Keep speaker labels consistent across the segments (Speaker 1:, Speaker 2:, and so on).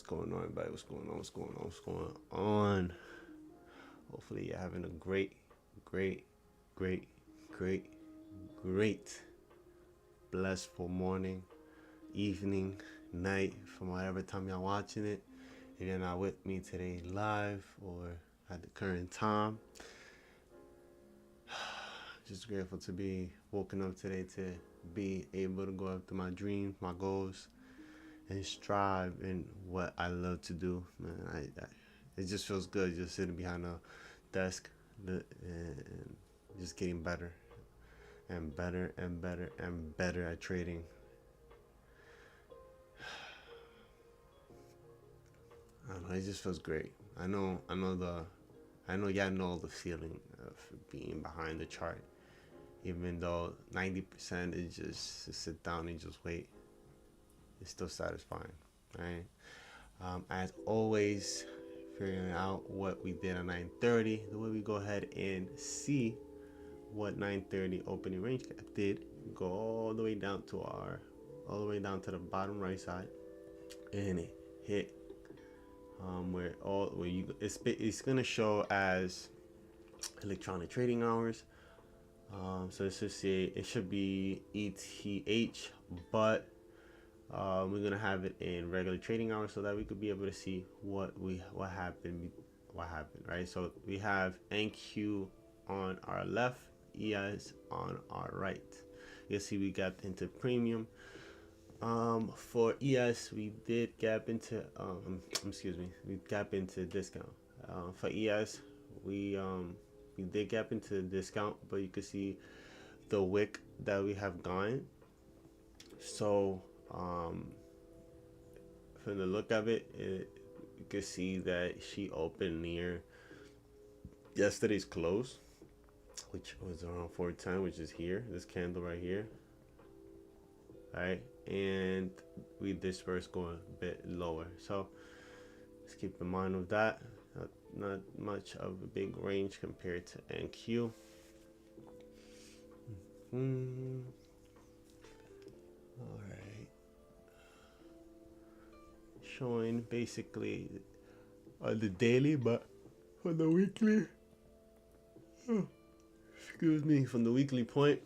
Speaker 1: going on, everybody? What's going on? What's going on? What's going on? Hopefully, you're having a great, great, great, great, great, blissful morning, evening, night, from whatever time y'all watching it. If you're not with me today live or at the current time, just grateful to be woken up today to be able to go after my dreams, my goals, and strive in what I love to do. Man, it just feels good just sitting behind a desk and just getting better and better and better and better at trading. I don't know, it just feels great. I know y'all know the feeling of being behind the chart, even though 90% is just to sit down and just wait. It's still satisfying, right? As always, figuring out what we did at 9:30. The way we go ahead and see what 9:30 opening range gap did, go all the way down to the bottom right side, and it hit it's gonna show as electronic trading hours. So it should be ETH, but we're gonna have it in regular trading hours so that we could be able to see what happened, right? So we have NQ on our left, ES on our right. You'll see we got into premium. For ES, we did gap into discount. For ES, we did gap into discount, but you can see the wick that we have gone. So from the look of it, you can see that she opened near yesterday's close, which was around 410, which is here, this candle right here. All right, and we dispersed going a bit lower. So let's keep in mind of that. Not much of a big range compared to NQ. All right, showing basically on the daily, but on the weekly, from the weekly point,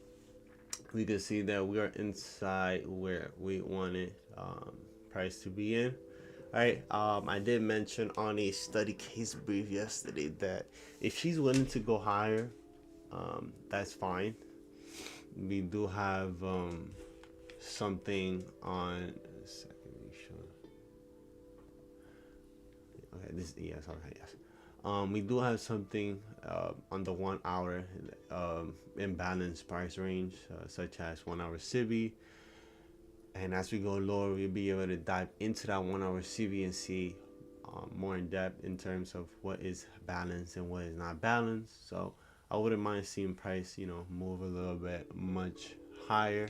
Speaker 1: we can see that we are inside where we wanted price to be in. All right, I did mention on a study case brief yesterday that if she's willing to go higher, that's fine. We do have something on. Okay, this yes, okay, yes. We do have something on the 1 hour imbalance price range, such as 1 hour CB. And as we go lower, we'll be able to dive into that 1 hour CB and see more in depth in terms of what is balanced and what is not balanced. So I wouldn't mind seeing price, move a little bit much higher.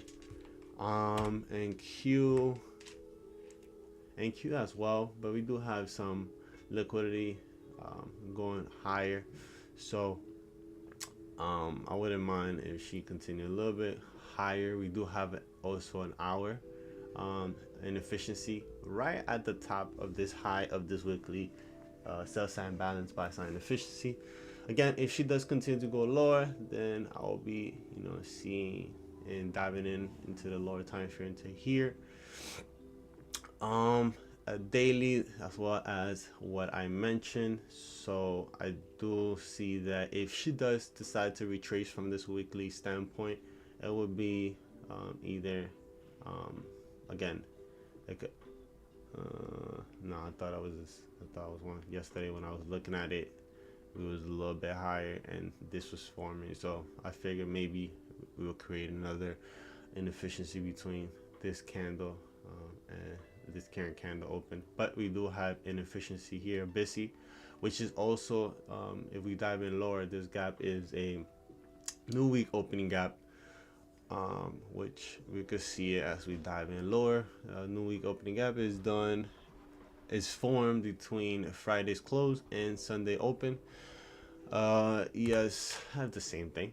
Speaker 1: And Q as well, but we do have some liquidity going higher, so I wouldn't mind if she continued a little bit higher. We do have also an hour inefficiency right at the top of this high of this weekly sell sign balance buy sign efficiency. Again, if she does continue to go lower, then I'll be seeing and diving into the lower time frame to here. Daily as well as what I mentioned. So I do see that if she does decide to retrace from this weekly standpoint, it would be either again like no, I thought it was one yesterday when I was looking at it. It was a little bit higher and this was forming, so I figured maybe we will create another inefficiency between this candle and this current candle open. But we do have inefficiency here, busy, which is also if we dive in lower, this gap is a new week opening gap, which we could see it as we dive in lower. New week opening gap is formed between Friday's close and Sunday open. ES have the same thing.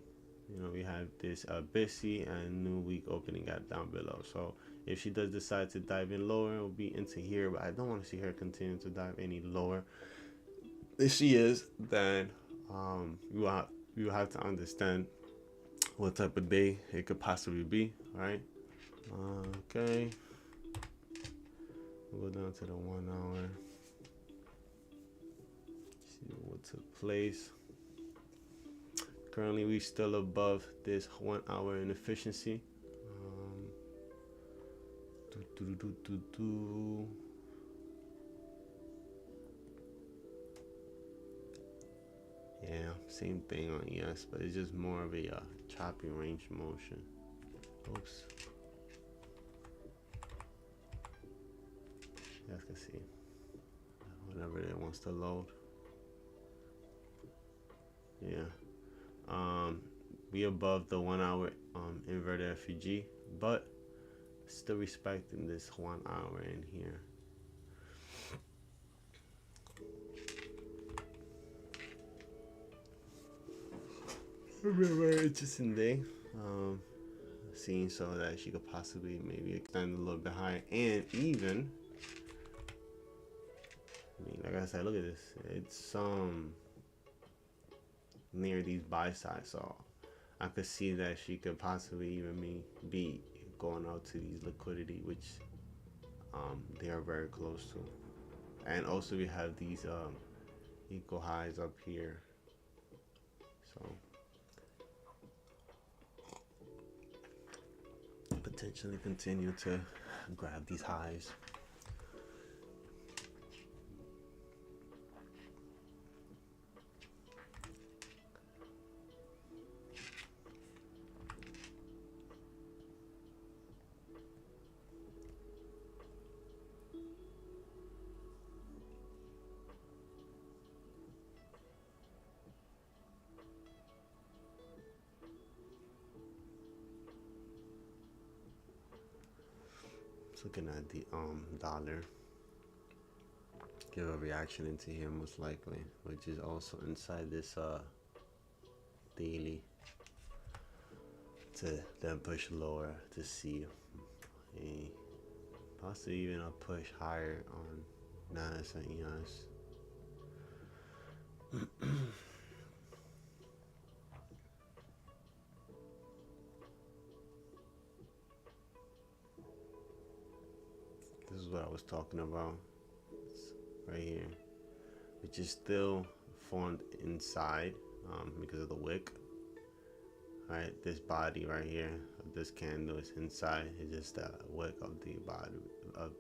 Speaker 1: We have this busy and new week opening gap down below. So If she does decide to dive in lower, it'll be into here, but I don't want to see her continue to dive any lower. If she is, then you have to understand what type of day it could possibly be, right? Okay, we'll go down to the 1 hour. See what took place. Currently, we still above this 1 hour inefficiency. Yeah, same thing on ES, but it's just more of a choppy range motion. Oops. You guys can see whenever it wants to load. Yeah. We above the 1 hour inverted FEG, but still respecting this 1 hour in here. Very interesting day. Seeing so that she could possibly maybe extend a little bit higher, and even, I mean, like I said, look at this. It's near these buy sides, so I could see that she could possibly even be going out to these liquidity, which they are very close to. And also we have these equal highs up here, so potentially continue to grab these highs. Looking at the dollar, give a reaction into here most likely, which is also inside this daily, to then push lower to see a possibly even a push higher on NAS and EOS. This is what I was talking about. It's right here, which is still formed inside because of the wick. Right, this body right here, this candle is inside. It's just the wick of the body of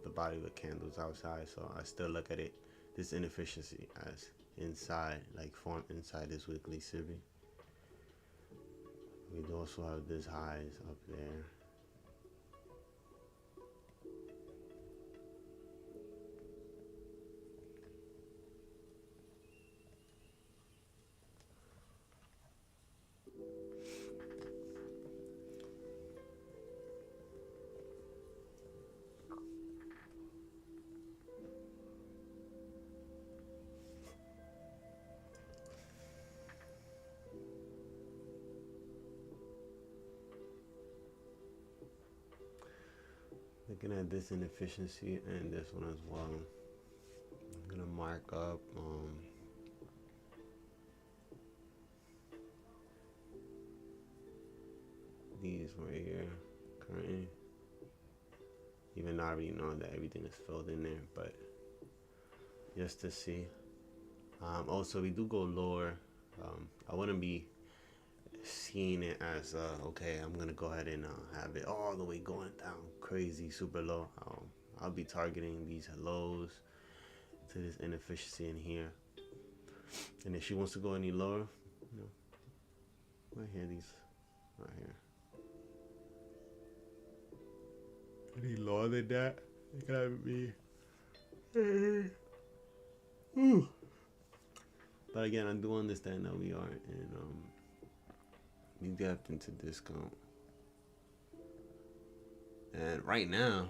Speaker 1: the body of the candles outside. So I still look at it, this inefficiency, as inside, like formed inside this weekly CB. We also have this highs up there. Looking at this inefficiency and this one as well. I'm gonna mark up these right here currently. Even though I already know that everything is filled in there, but just to see. Also, we do go lower. I wouldn't be seeing it as okay, I'm gonna go ahead and have it all the way going down crazy super low. I'll be targeting these lows to this inefficiency in here, and if she wants to go any lower, you know, right here, these right here, any lower than that, it gotta be but again, I do understand that we are in we dipped into discount, and right now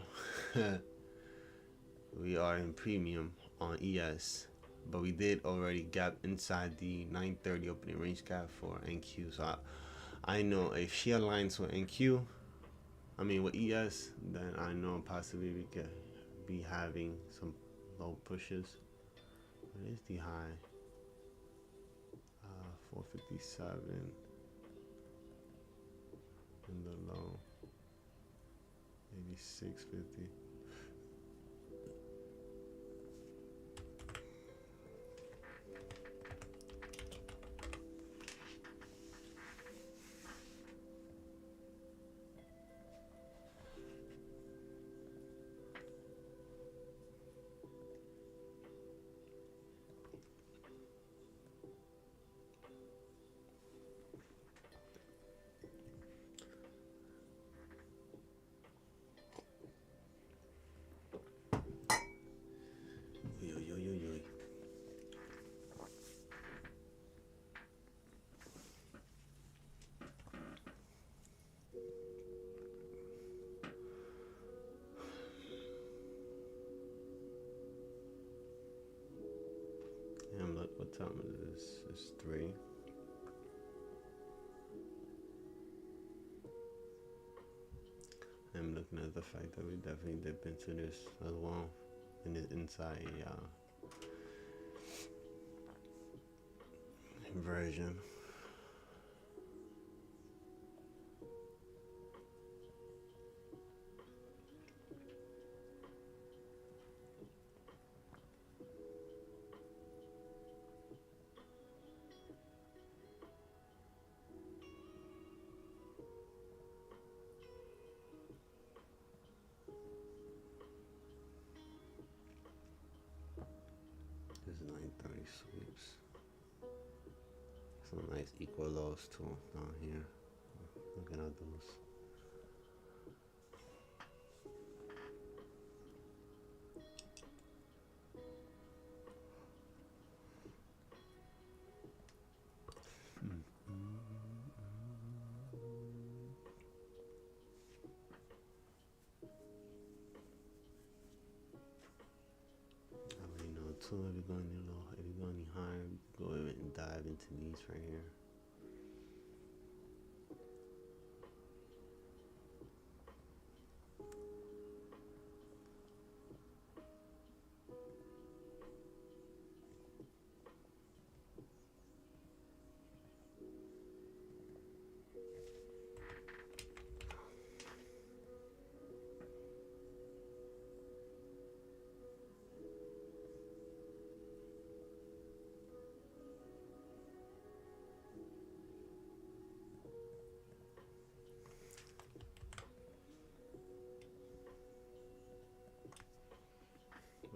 Speaker 1: we are in premium on ES, but we did already gap inside the 930 opening range gap for NQ. So I know if she aligns with NQ, I mean, with ES, then I know possibly we could be having some low pushes. What is the high? 457 and the low, maybe 650. Yo, yo, yo, yo. Damn, look, what time is this? It's 3. I'm looking at the fact that we definitely dip into this as well in the inside inversion. This 930 sweeps. Some nice equal lows too down here. Looking at those. I already know too. If you go any low, if you go any higher, go ahead and dive into these right here.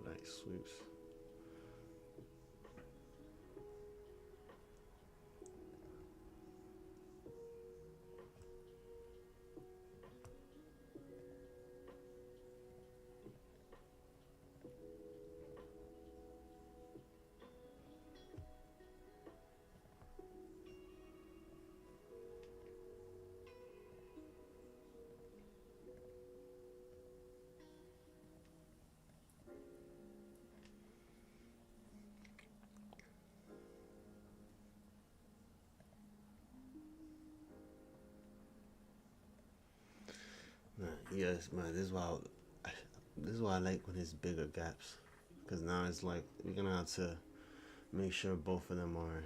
Speaker 1: Nice sweeps. Man, yes, man. This is why I like when it's bigger gaps, because now it's like we're gonna have to make sure both of them are.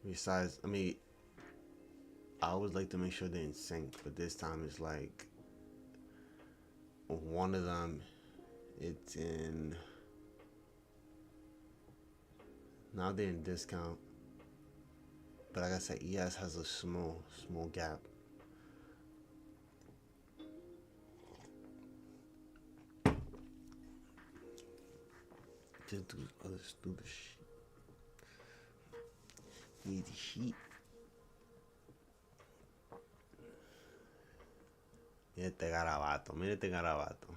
Speaker 1: Besides, I mean, I always like to make sure they're in sync, but this time it's like one of them, it's in. Now they're in discount, but like I said, ES has a small gap. Just do other stupid shit. Easy shit. Mira este garabato, mira este garabato.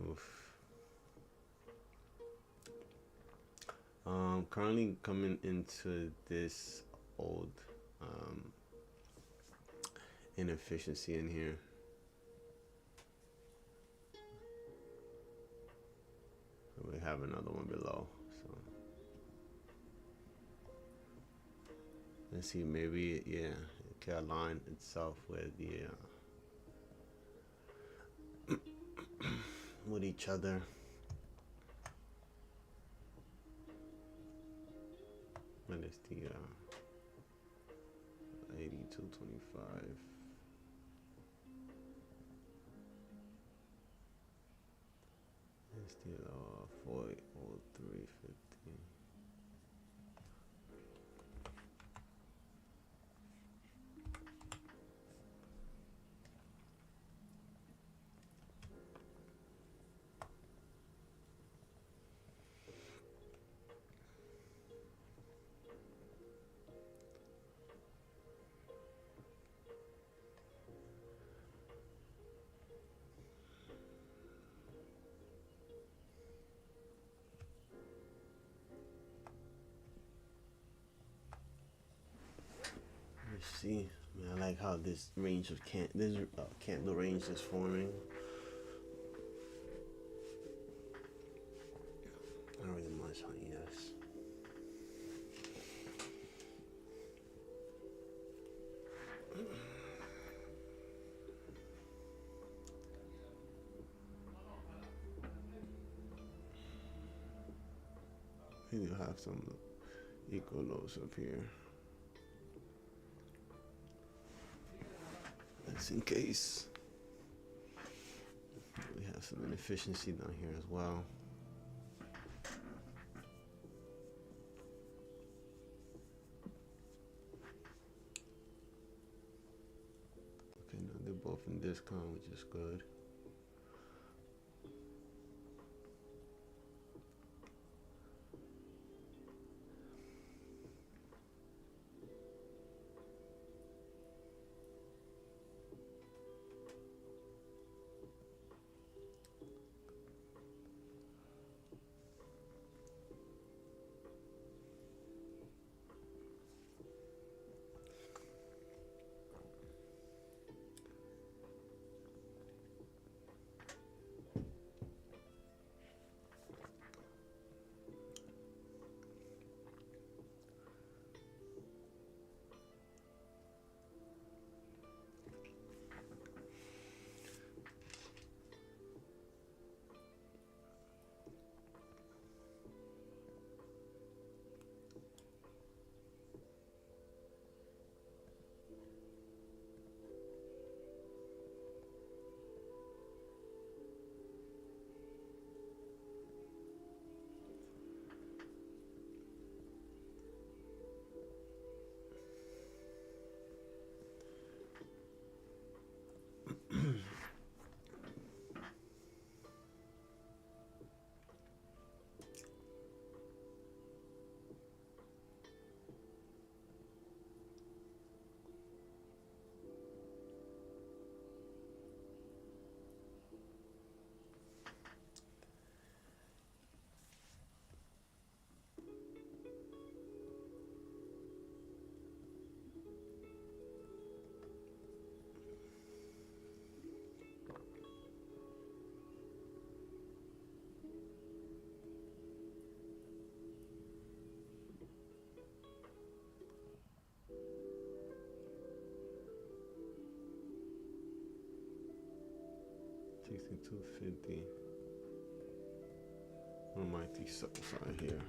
Speaker 1: Oof. Currently coming into this old inefficiency in here. We have another one below. So Let's see, maybe, yeah, it can align itself with the with each other. And it's the 82.25. It's the 403.50. Let's see. Man, I like how this range of candle range is forming. Not really much on yes. We do have some equal lows up here. Just in case. We have some inefficiency down here as well. Okay, now they're both in discount, which is good. $62.50. What might these side here?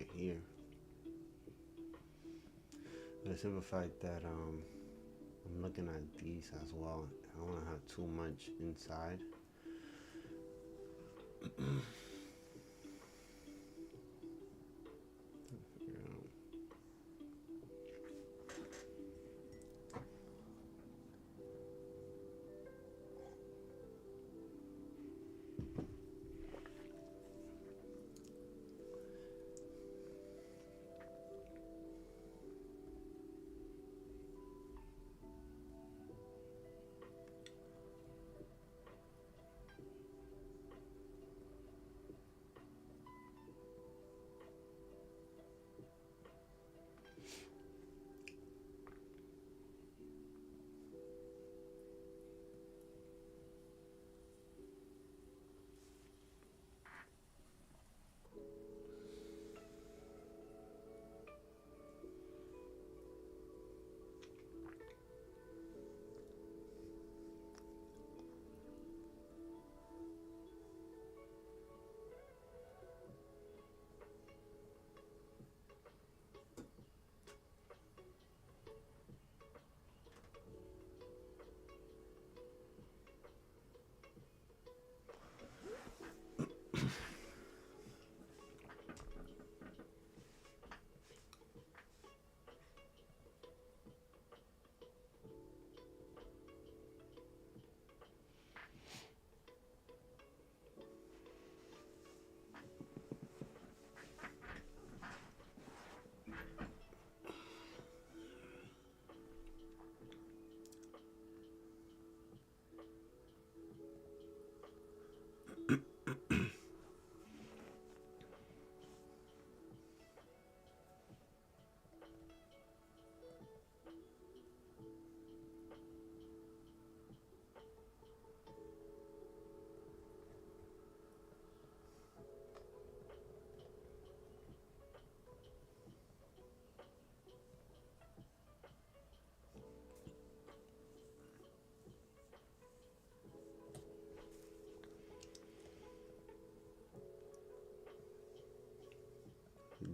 Speaker 1: right here. The simple fact that I'm looking at these as well. I don't want to have too much inside.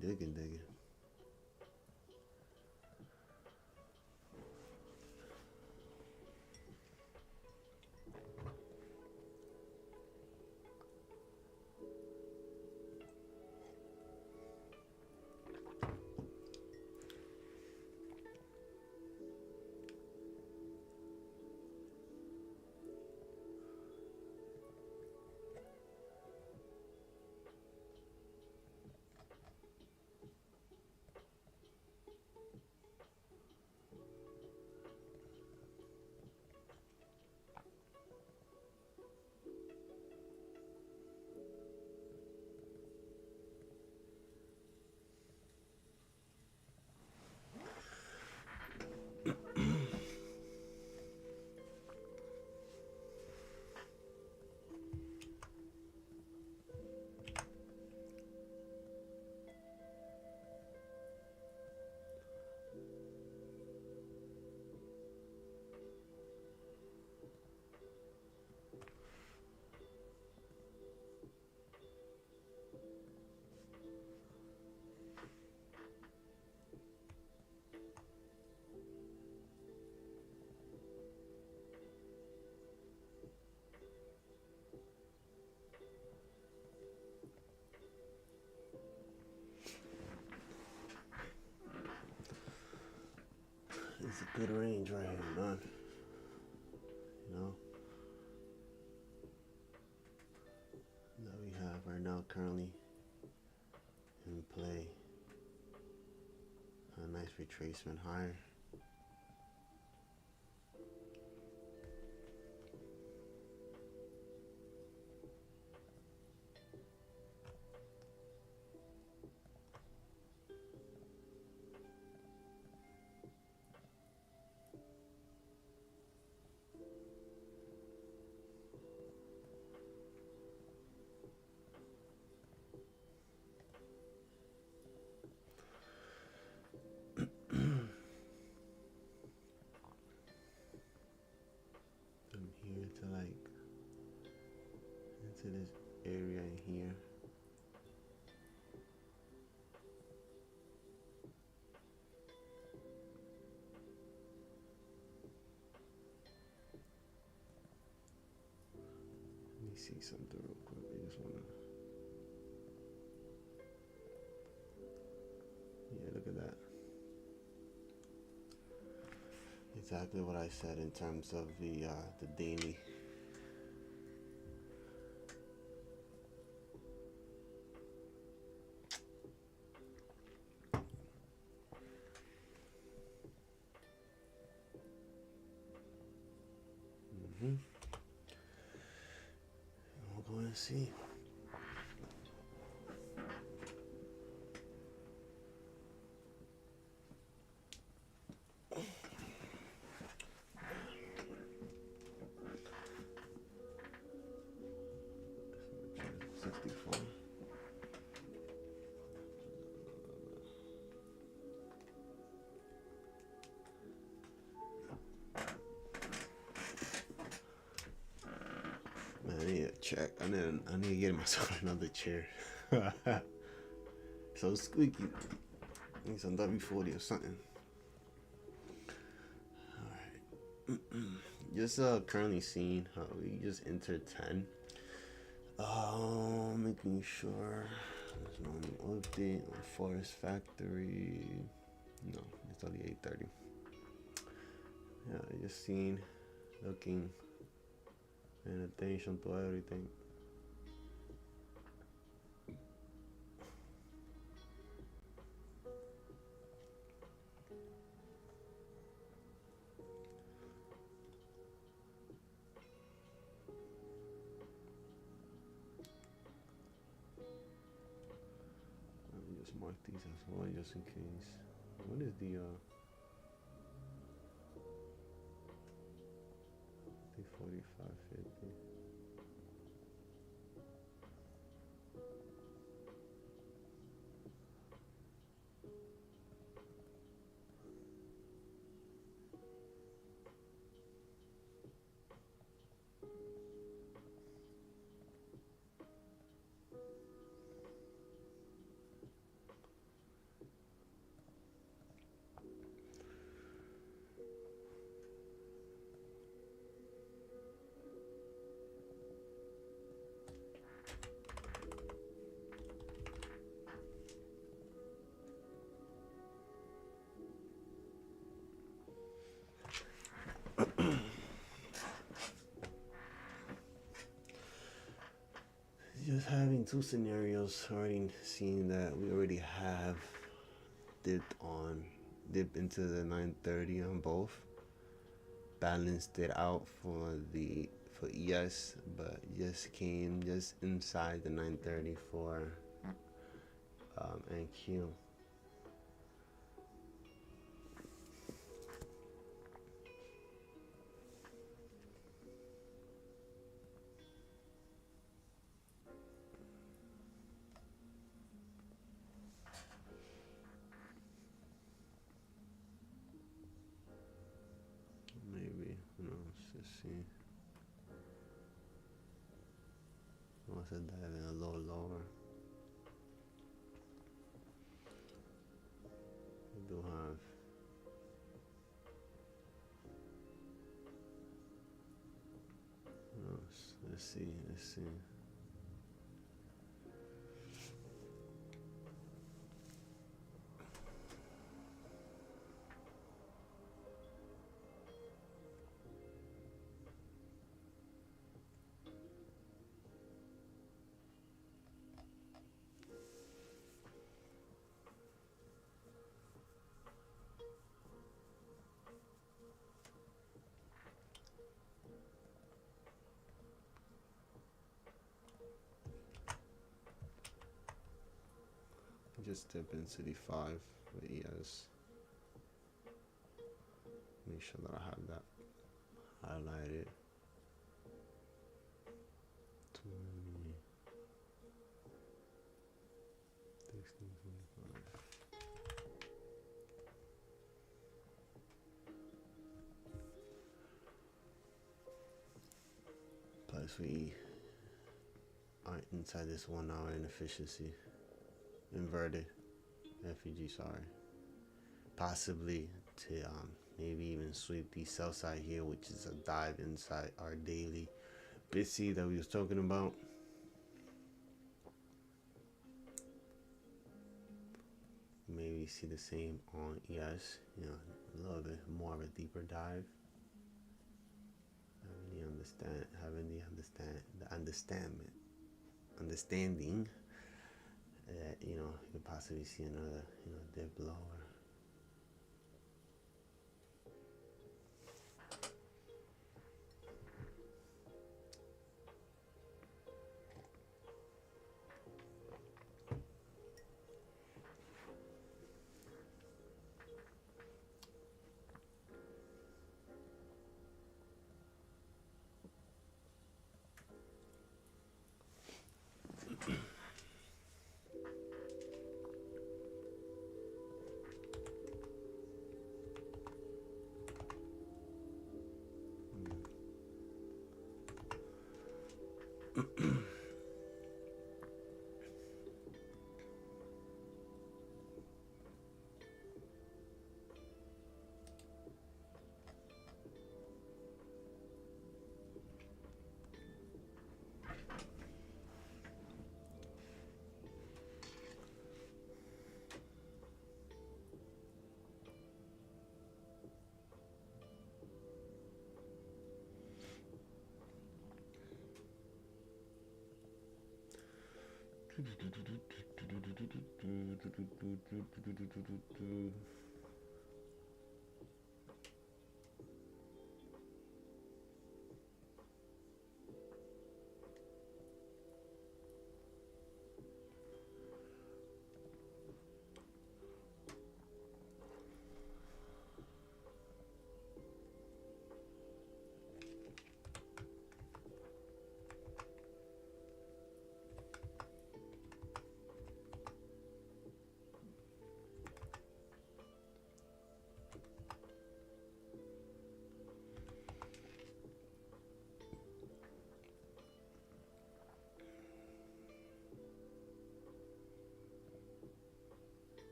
Speaker 1: Digging. It's a good range right here, man. You know, that we have right now currently in play. A nice retracement higher. From here to like into this area in here. see something real quick. I just wanna. Yeah, look at that. Exactly what I said in terms of the daily. We'll go and see. Man, I need to check. I need to get myself another chair. So squeaky. I need some W40 or something. Alright. Just currently seeing how we just entered 10. Making sure there's no new update on Forest Factory. No, it's only 8:30. Yeah, just seeing, looking, paying attention to everything. Let me just mark these as well, just in case. What is the 45.50? Just having two scenarios, already seeing that we already have dip into the 930 on both, balanced it out for ES, but just came just inside the 930 for NQ. Maybe, who knows, let's see. Wants to dive in a little lower. We do have let's see. Just dip into the 5 for ES. Make sure that I have that highlighted. 20, 16, 25. Plus we aren't inside this 1 hour inefficiency. Inverted FEG, sorry. Possibly to maybe even sweep the sell side here, which is a dive inside our daily BitC that we was talking about. Maybe see the same on ES, you know, a little bit more of a deeper dive. Understanding that, you know, you could possibly see another, you know, dip lower.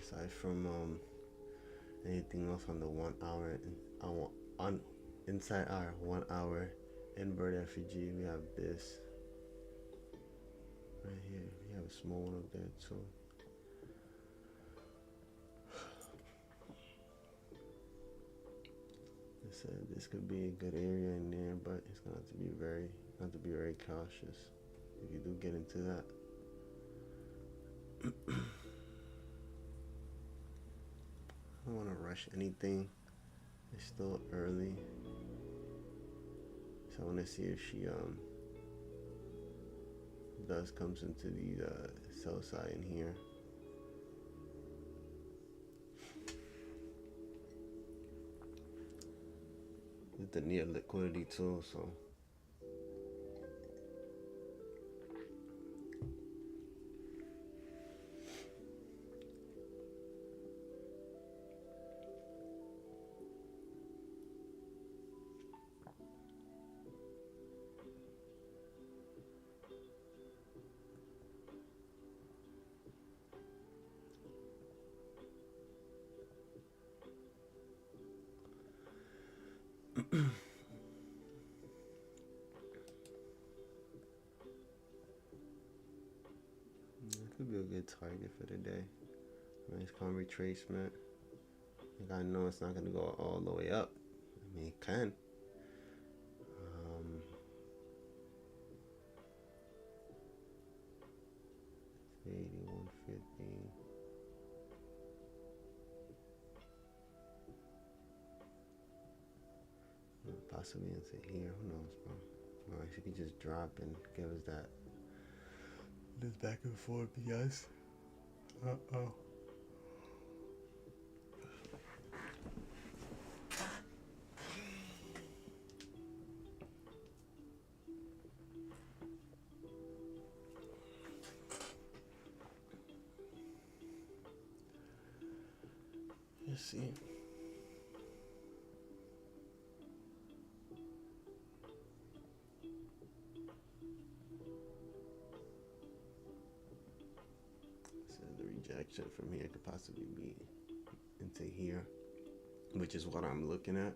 Speaker 1: Aside from anything else on the 1 hour on inside our 1 hour inverted FEG, we have this right here. We have a small one up there too. This could be a good area in there, but it's gonna have to be very cautious if you do get into that. I don't want to rush anything. It's still early, so I want to see if she comes into the sell side in here. It's the near liquidity too, so. It could be a good target for the day. Nice calm retracement. Like I know it's not going to go all the way up. I mean, it can. 80, 150. Possibly into here. Who knows, bro? Or she could just drop and give us this back and forth BS. Let's see. rejection from here could possibly be into here, which is what I'm looking at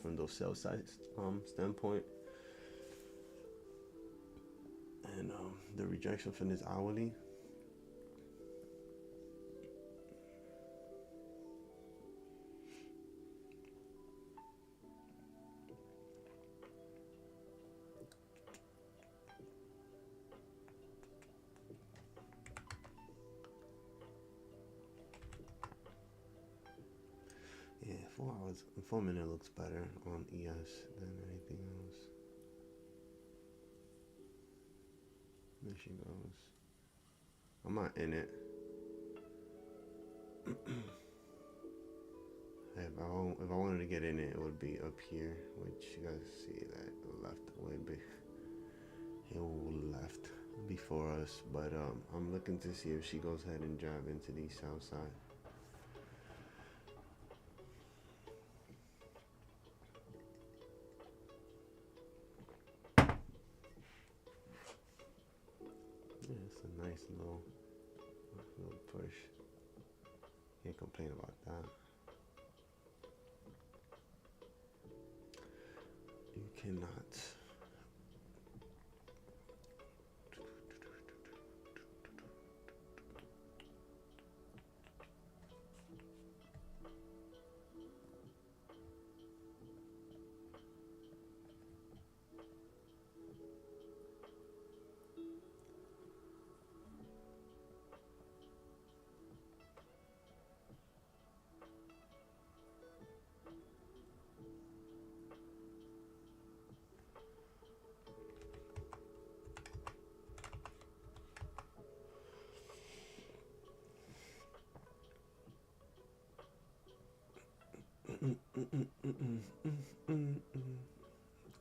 Speaker 1: from those sell side standpoint. And the rejection from this hourly, yeah, 4 hours, 4 minute looks better on ES than anything else. There she goes. I'm not in it. If I wanted to get in it, it would be up here, which you guys see that left way big. It left before us, but I'm looking to see if she goes ahead and drive into the south side. Yeah, it's a nice little push. Can't complain about that. You cannot.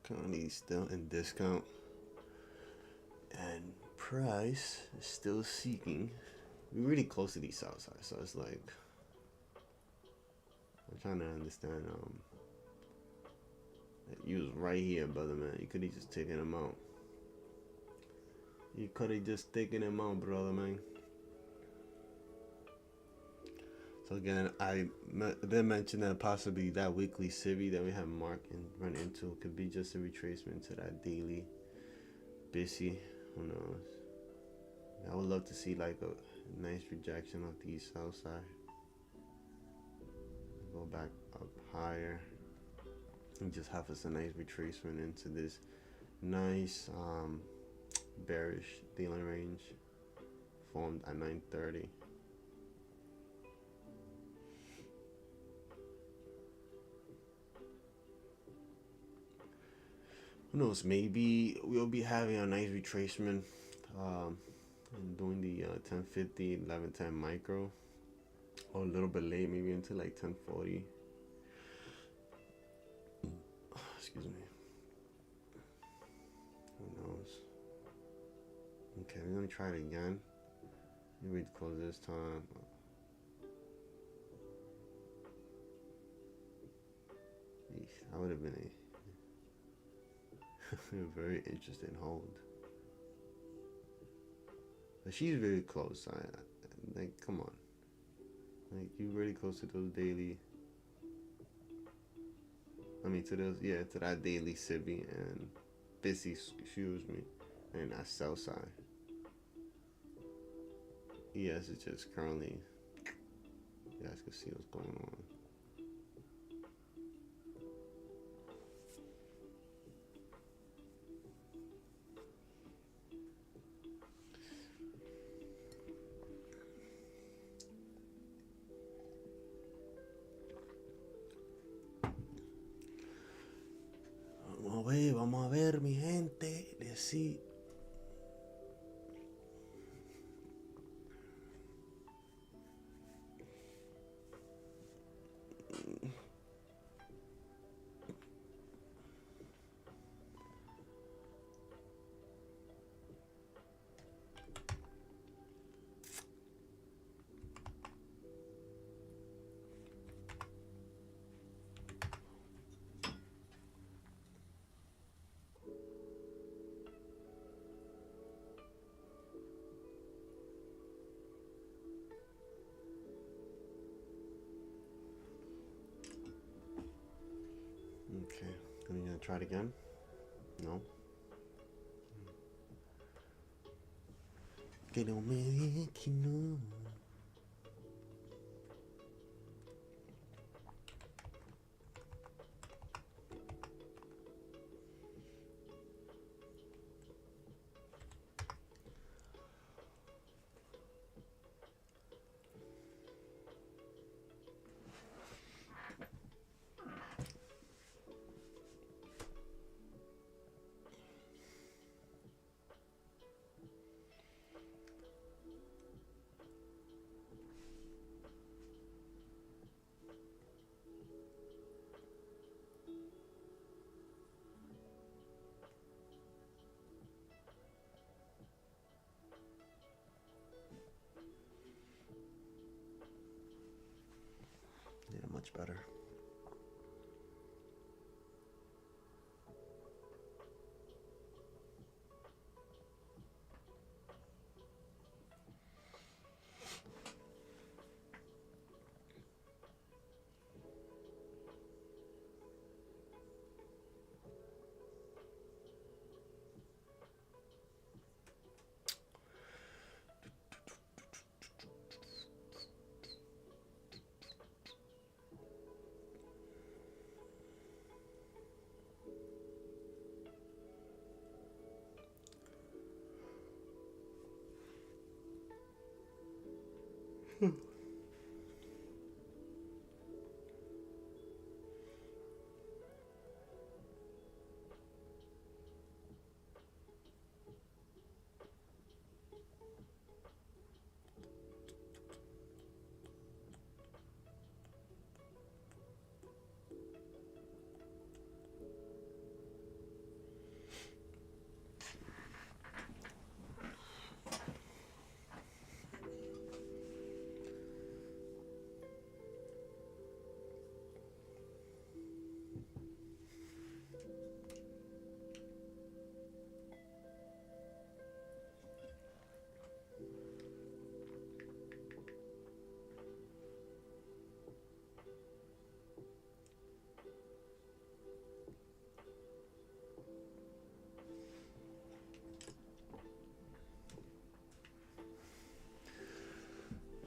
Speaker 1: Currently still in discount, and price is still seeking. We're really close to the south side, so it's like I'm trying to understand. You was right here, brother, man. You could have just taken him out. You could have just taken him out, brother, man. So again, I did mention that possibly that weekly CIVI that we have marked and run into could be just a retracement to that daily busy. Who knows? I would love to see like a nice rejection of the south side. Go back up higher and just have us a nice retracement into this nice bearish dealing range formed at 9:30. Who knows? Maybe we'll be having a nice retracement and doing the 1050, 1110 micro, or a little bit late, maybe into like 1040. Excuse me. Who knows? Okay, we're gonna try it again. Maybe close this time. That would have been a very interesting hold. But she's very close. Like, come on. Like, you really close to those daily. I mean, to those, yeah, to that daily CIVI and busy, excuse me, and that sell side. Yes, it's just currently, you guys can see what's going on. Vamos a ver, mi gente. Let's see. Try it again. No. Que no me diga que no. Yeah, much better.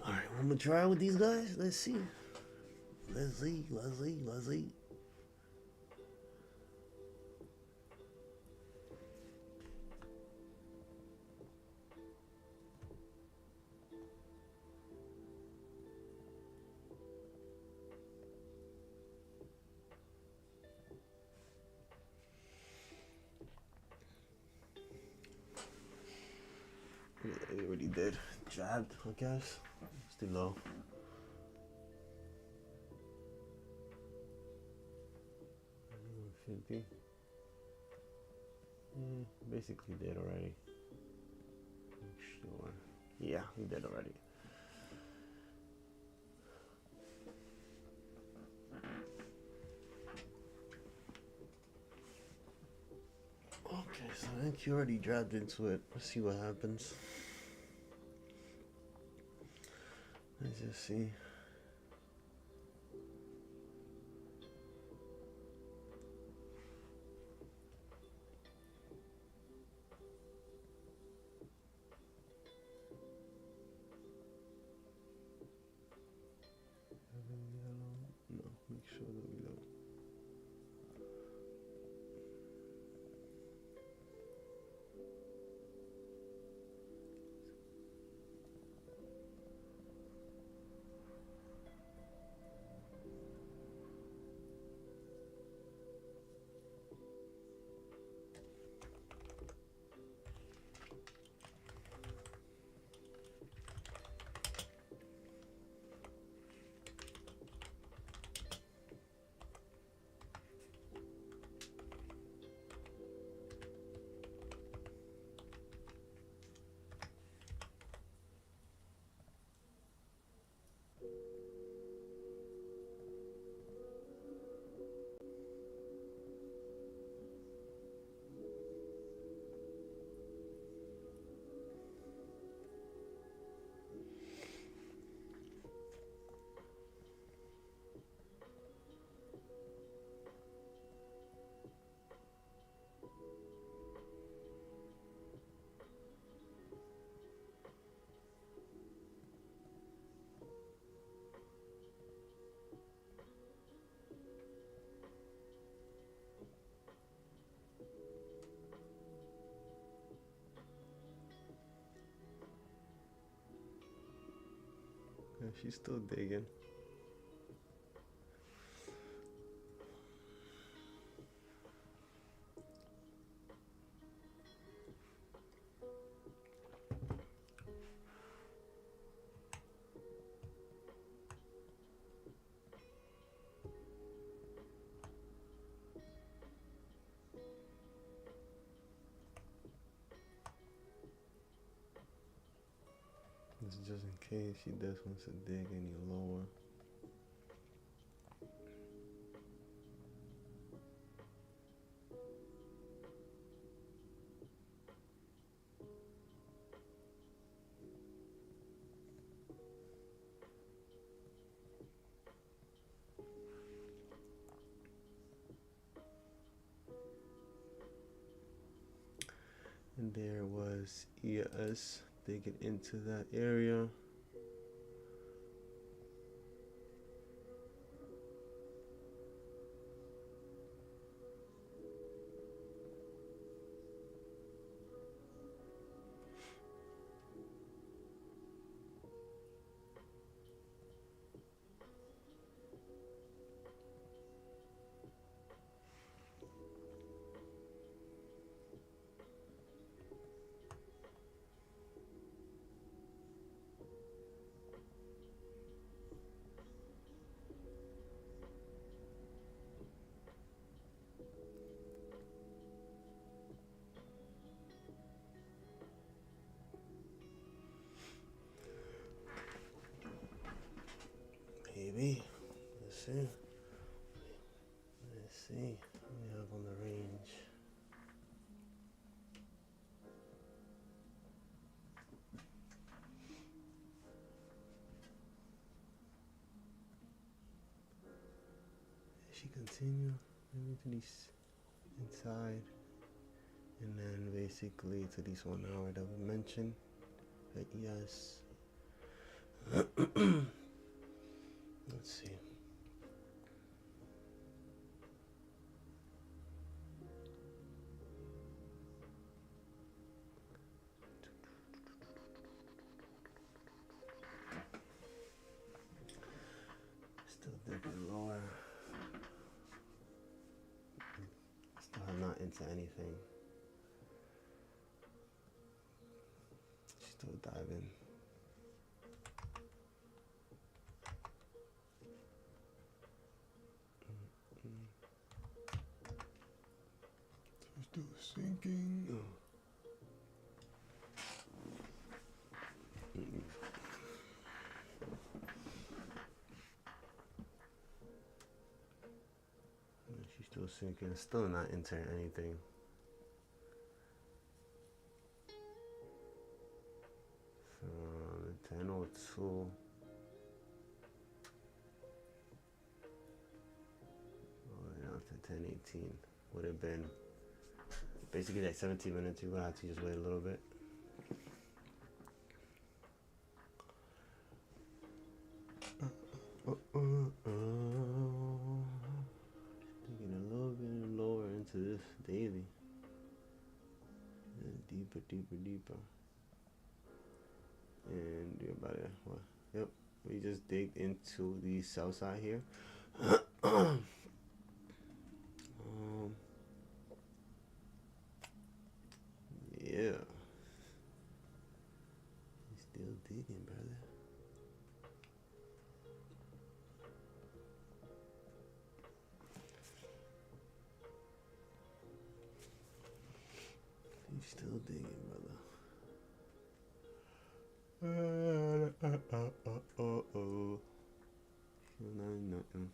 Speaker 1: Alright, I'm gonna try with these guys. Let's see. Let's see. Yeah, it already did. Jabbed, I guess. It's too low. Should be. Basically did already. Sure. Yeah, we did already. Okay, so I think you already dragged into it. Let's see what happens. Let's just see. No, make sure that we don't. she's still digging. This is just in case she does want to dig any lower. And there was ES digging into that area. Maybe. Let's see. Let's see. What we have on the range. She continue maybe to these inside, and then basically to this 1 hour that we mentioned. But yes. Let's see. Still dipping lower. Still have not into anything. Still diving. Still sinking. Oh. She's still sinking. Still not entering anything. From 10:02 all the way down to 10:18 would have been basically like 17 minutes. You're gonna have to just wait a little bit. Taking a little bit lower into this daily. And deeper. And you're about to, well, yep. We just digged into the south side here. Yeah. He's still digging, brother. He's still digging, brother. Nothing.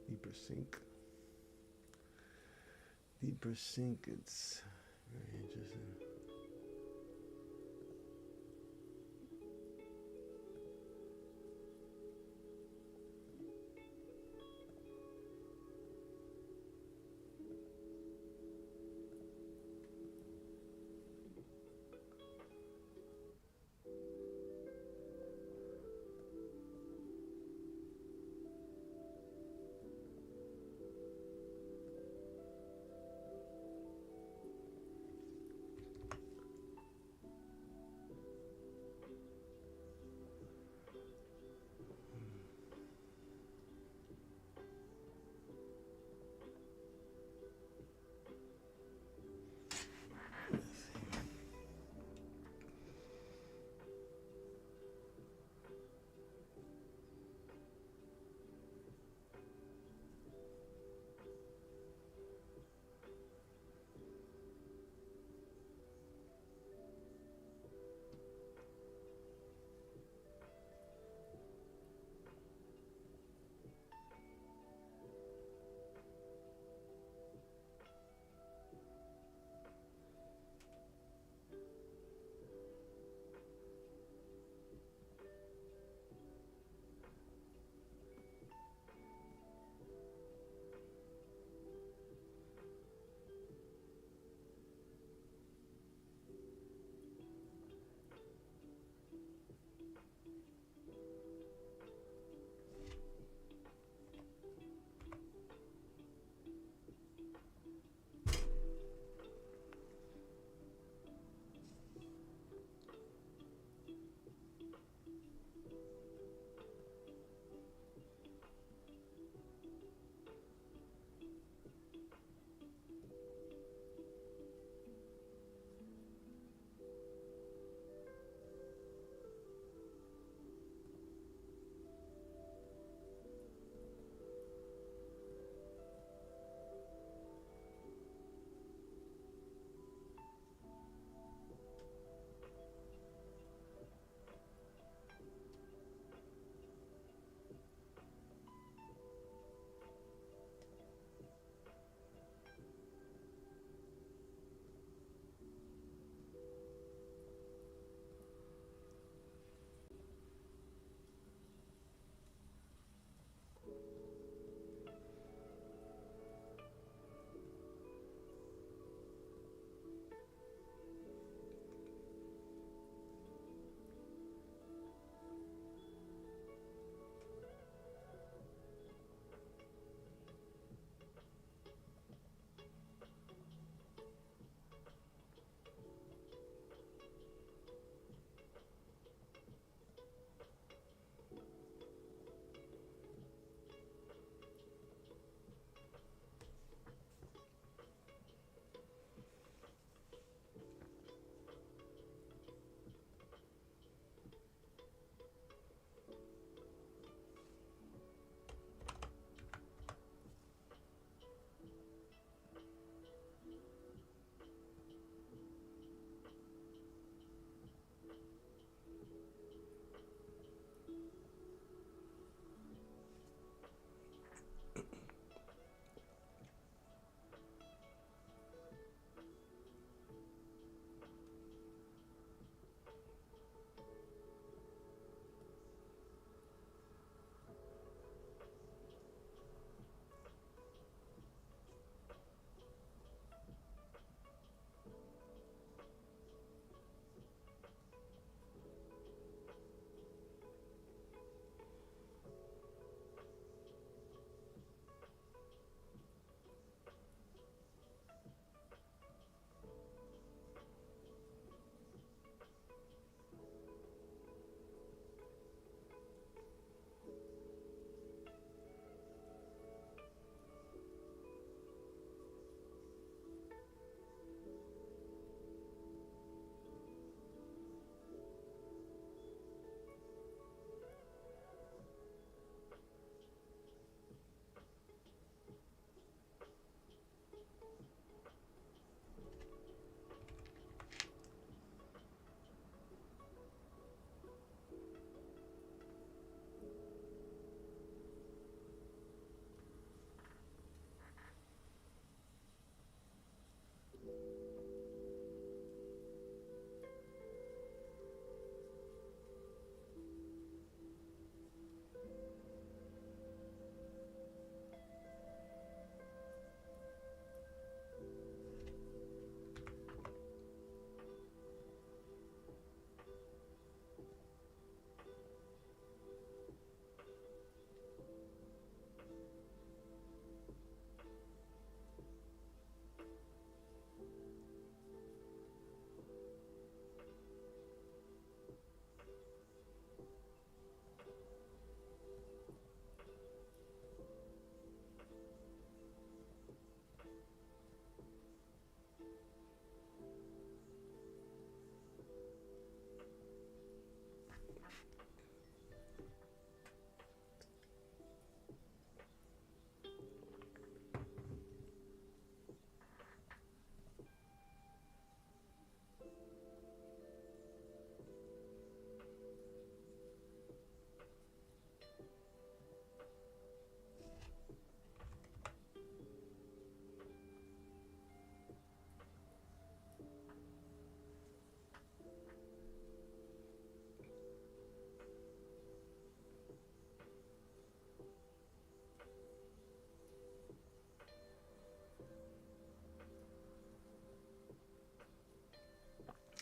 Speaker 1: Deeper sync. Deeper sync, it's very interesting.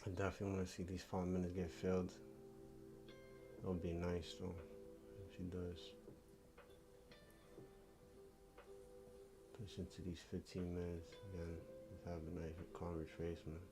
Speaker 1: I definitely want to see these 5 minutes get filled. It'll be nice though if she does. Push into these 15 minutes again. Just have a nice calm retracement.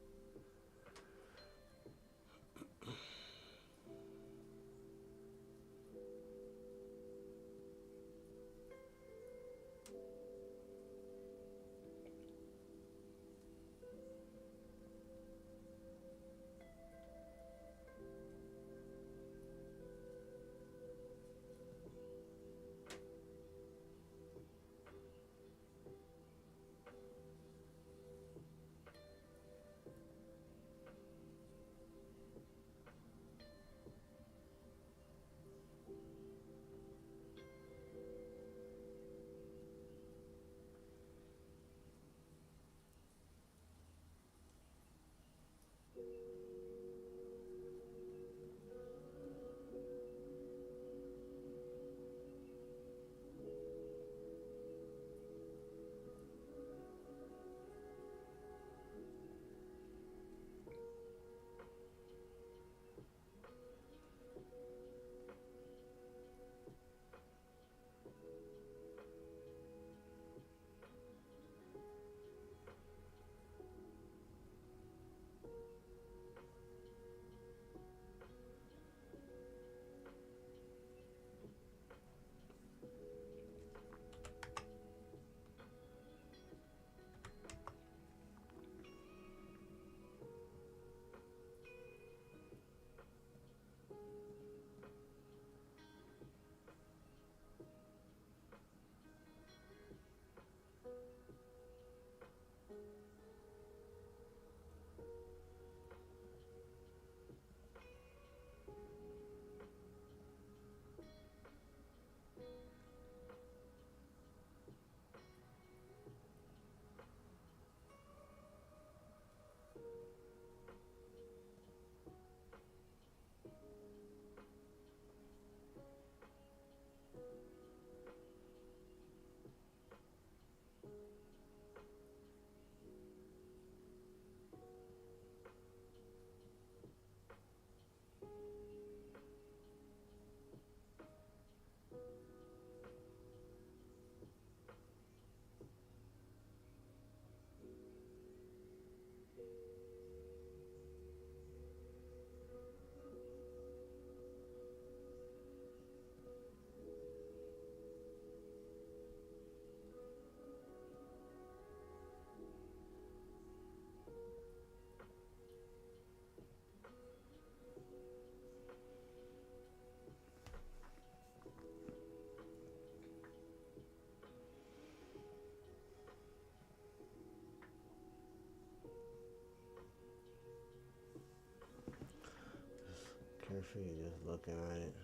Speaker 1: Carefully just looking at it.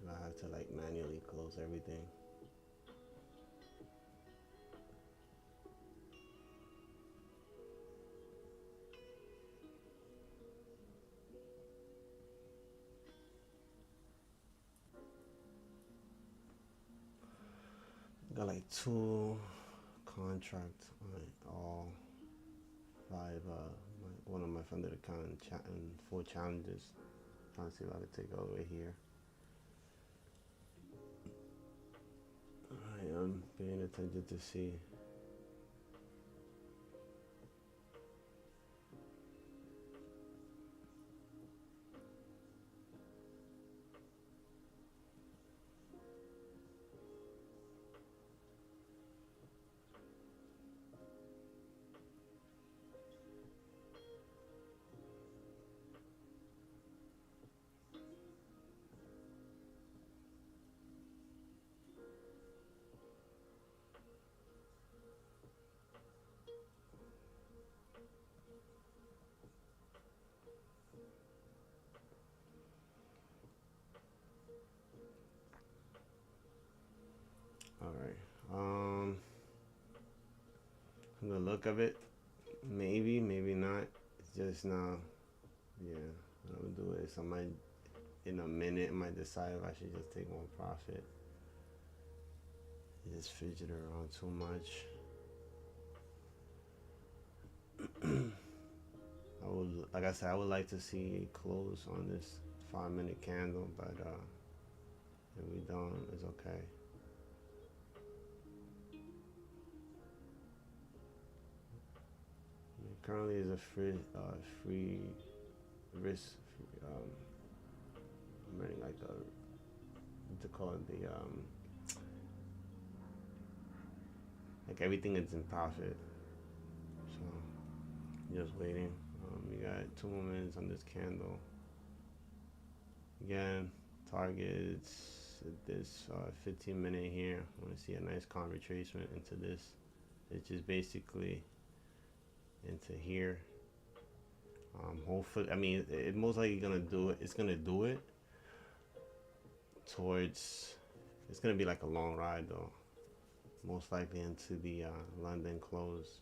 Speaker 1: I have to like manually close everything. Got like 2 contracts on all 5. One of my friends did account and 4 challenges. Trying to see if I can take all the way here. I am paying attention to see. All right. From the look of it, maybe, maybe not. It's just now. Yeah. What I'm gonna do is I might, in a minute, I might decide if I should just take one profit. Just fidget around too much. like I said, I would like to see a close on this 5 minute candle, but if we don't, it's okay. Currently is a free risk. I'm running like a what to call it, the like everything is in profit. So just waiting. We got 2 more minutes on this candle. Again, targets this 15 minute here. I want to see a nice calm retracement into this. It's just basically into here. Hopefully, I mean, it most likely gonna do it. It's gonna do it towards. It's gonna be like a long ride though. Most likely into the London close.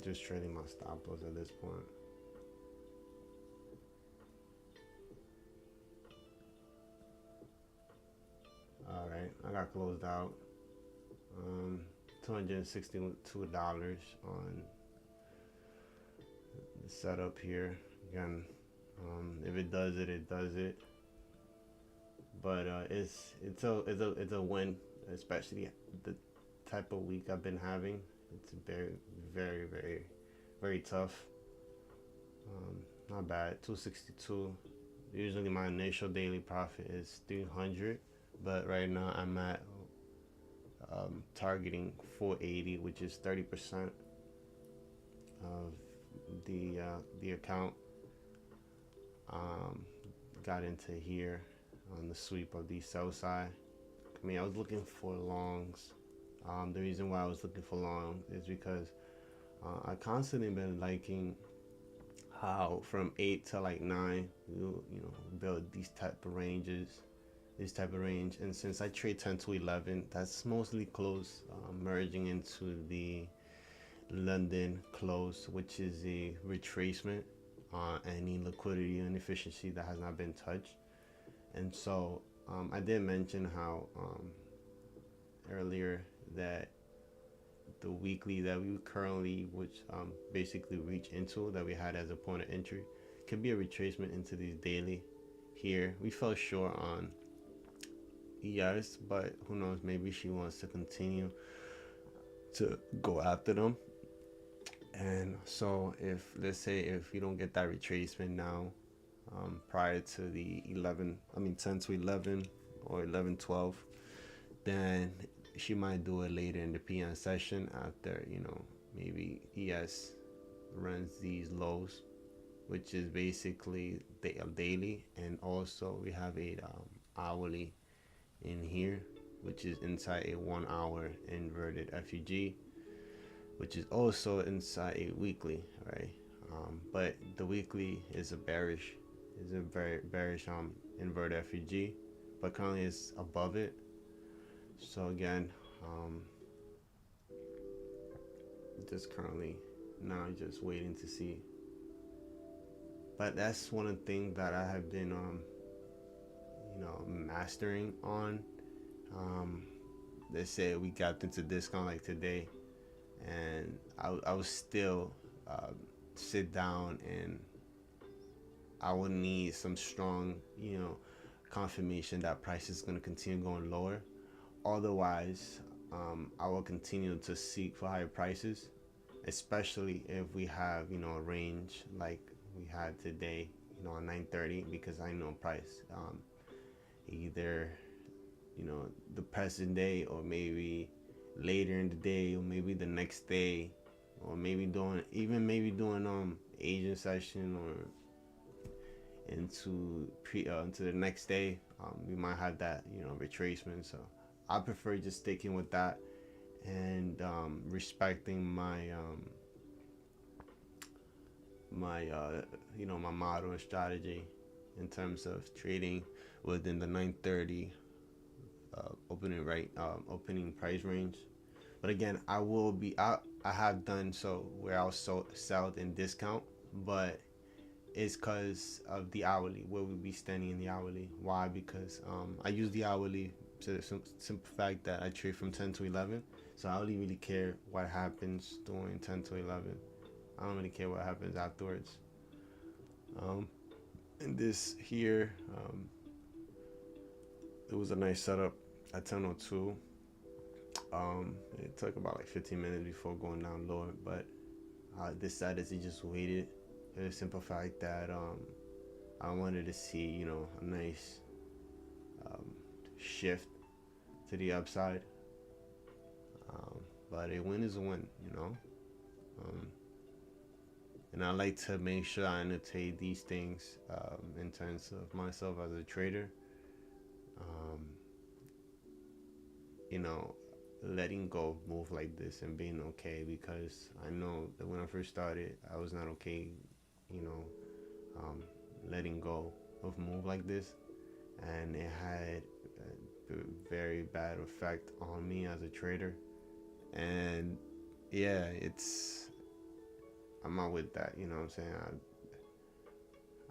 Speaker 1: Just trading my stop loss at this point. All right, I got closed out. $262 on the setup here. Again, if it does it, it does it. But it's a win, especially the type of week I've been having. It's very tough. Not bad. 262. Usually my initial daily profit is 300, but right now I'm at targeting 480, which is 30% of the account. Got into here on the sweep of the sell side. I mean, I was looking for longs. The reason why I was looking for long is because I constantly been liking how from 8 to like 9 you know build these type of ranges, this type of range. And since I trade 10 to 11, that's mostly close, merging into the London close, which is a retracement on any liquidity inefficiency that has not been touched. And so I did mention how earlier that the weekly that we currently, which basically reach into, that we had as a point of entry, could be a retracement into these daily. Here we fell short on ES, but who knows, maybe she wants to continue to go after them. And so if, let's say, if you don't get that retracement now, prior to the 10 to 11 or 11-12, then she might do it later in the PM session after, maybe ES runs these lows, which is basically daily. And also we have a hourly in here, which is inside a 1 hour inverted FUG, which is also inside a weekly, right? But the weekly is a very bearish inverted FUG, but currently it's above it. So again, just currently now just waiting to see. But that's one of the things that I have been mastering on. They say we got into discount like today, and I would still sit down, and I would need some strong confirmation that price is going to continue going lower. Otherwise, I will continue to seek for higher prices, especially if we have a range like we had today, on 930, because I know price either the present day, or maybe later in the day, or maybe the next day, or maybe doing Asian session, or into the next day, we might have that retracement. So I prefer just sticking with that, and respecting my my model and strategy in terms of trading within the 930 opening price range. But again, I have done so where I'll sell in discount, but it's because of the hourly, where we be standing in the hourly. Why? Because I use the hourly to the simple fact that I trade from 10 to 11. So I don't really care what happens during 10 to 11. I don't really care what happens afterwards. Um, and this here, it was a nice setup at 10:02. It took about like 15 minutes before going down lower, but I decided to just wait it. For the simple fact that I wanted to see, a nice um, shift to the upside. But a win is a win. Um, and I like to make sure I annotate these things in terms of myself as a trader. Um, you know, letting go of move like this and being okay, because I know that when I first started, I was not okay, you know, letting go of move like this, and it had a very bad effect on me as a trader. And yeah, I'm not with that. You know what I'm saying?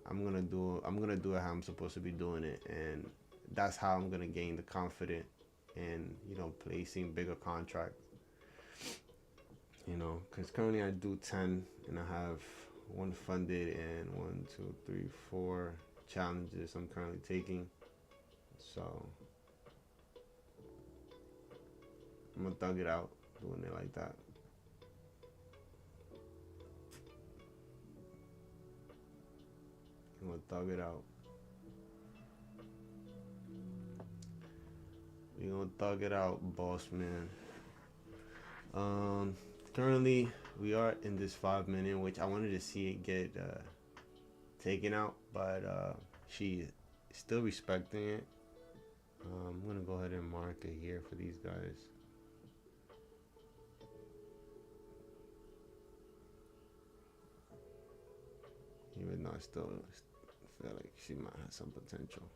Speaker 1: I'm gonna do it how I'm supposed to be doing it, and that's how I'm gonna gain the confidence in placing bigger contracts. Because currently I do 10, and I have one funded and 4 challenges I'm currently taking. So I'm gonna thug it out doing it like that. I'm gonna thug it out. We gonna thug it out, boss man. Currently we are in this 5 minute, which I wanted to see it get taken out, but she is still respecting it. I'm gonna go ahead and mark it here for these guys. Even though I still feel like she might have some potential.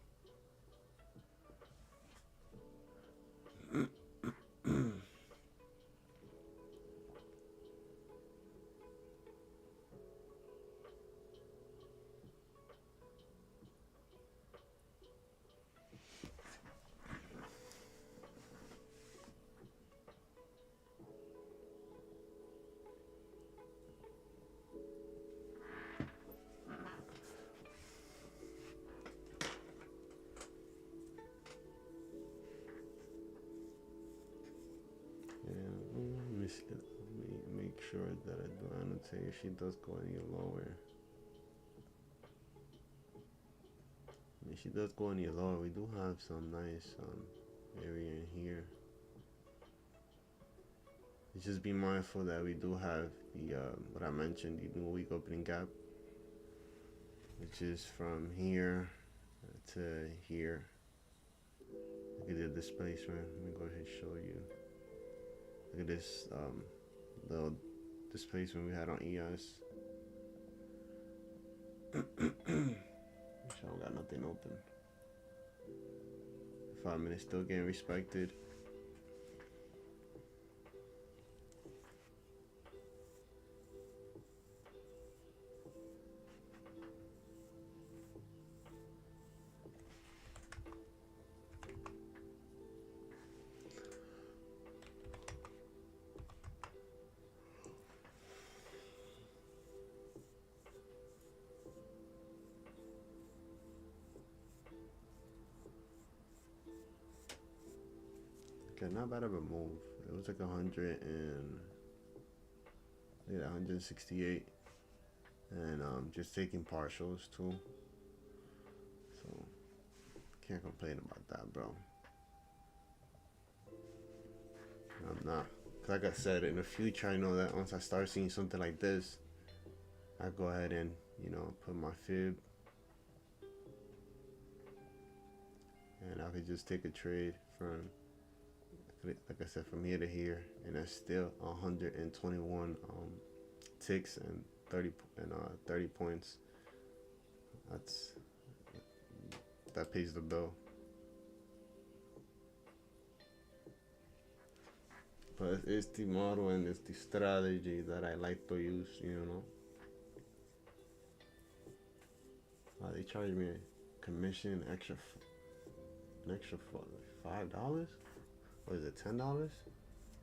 Speaker 1: Let me make sure that I do annotate if she does go any lower. If she does go any lower, we do have some nice area in here. Just be mindful that we do have the what I mentioned, the new week opening gap, which is from here to here. Look at the displacement. Let me go ahead and show you. Look at this little displacement we had on ES. I don't got nothing open. 5 minutes still getting respected. Okay, not bad of a move. It was like 168, and just taking partials too. So can't complain about that, bro. I'm not. Like I said, in the future, I know that once I start seeing something like this, I go ahead and put my fib, and I could just take a trade from, like I said, from here to here, and that's still 121 ticks and 30 points. That pays the bill. But it's the model and it's the strategy that I like to use, you know. They charge me a commission an extra for like $5? Or is it $10 on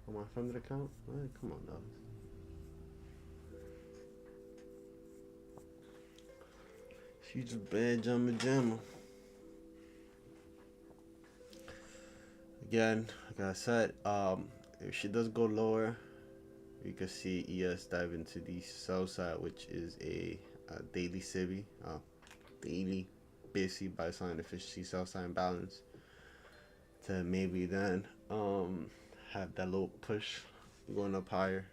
Speaker 1: my funded account? Come on, dollars. She's a bad jamma. Again, like I said, if she does go lower, you can see ES dive into the sell side, which is a daily SIBI, daily busy buy sign efficiency sell sign balance, to maybe then have that little push going up higher.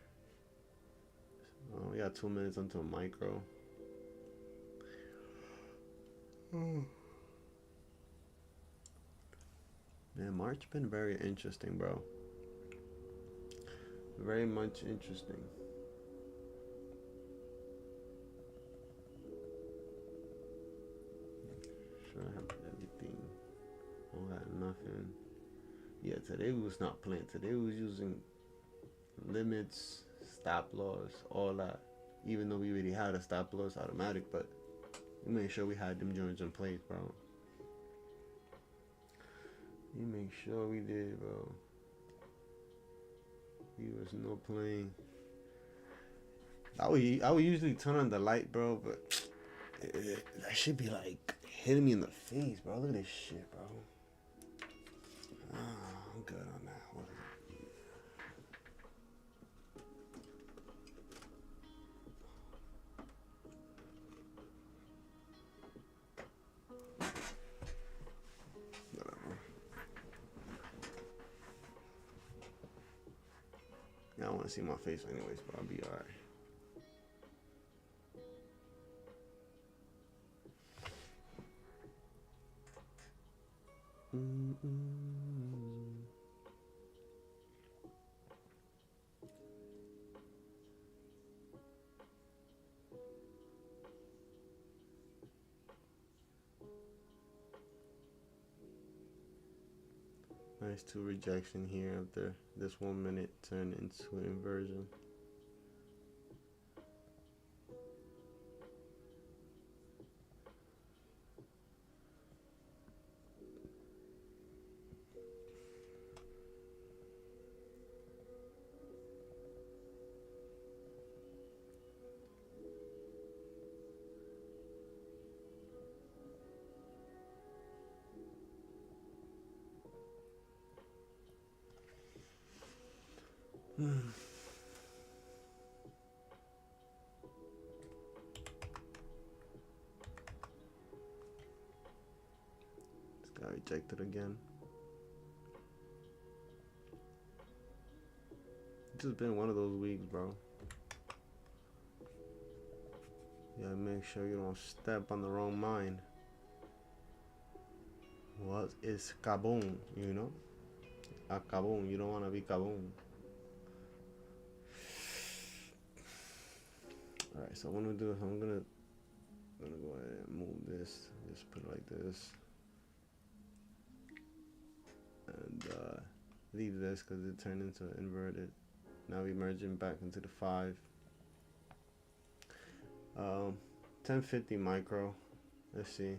Speaker 1: We got 2 minutes until micro. Man, March been very interesting, bro. Very much interesting. Sure, I have everything. I got nothing. Yeah, today we was not playing. Today we was using limits, stop loss, all that. Even though we already had a stop loss automatic, but we made sure we had them joints in place, bro. We make sure we did, bro. We was no playing. I would usually turn on the light, bro, but that should be like hitting me in the face, bro. Look at this shit, bro. I'm good on that. What is it? Whatever. Yeah, I want to see my face anyways, but I'll be alright. Nice 2 rejection here after this 1 minute turn into an inversion. This got rejected again. It's just been one of those weeks, bro. You gotta make sure you don't step on the wrong mine. What is kaboom, you know? A kaboom, you don't wanna be kaboom. Alright, so what I'm gonna do is I'm gonna go ahead and move this. Just put it like this. And leave this because it turned into inverted. Now we merging back into the 5. 1050 micro. Let's see.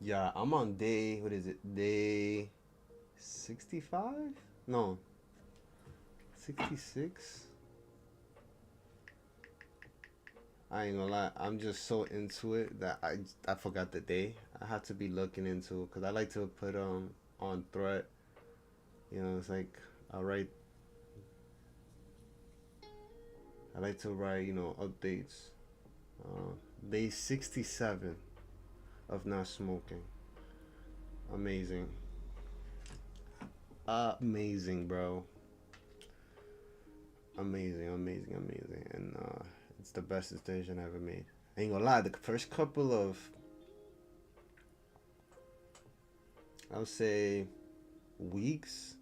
Speaker 1: Yeah, I'm on day, what is it? Day 65? No. 66? I ain't gonna lie, I'm just so into it that I forgot the day. I have to be looking into it because I like to put on thread. You know, it's like I like to write, you know, updates. Day 67 of not smoking. Amazing. Amazing, bro. Amazing. And it's the best decision I ever made. I ain't gonna lie, the first couple of, I would say, weeks,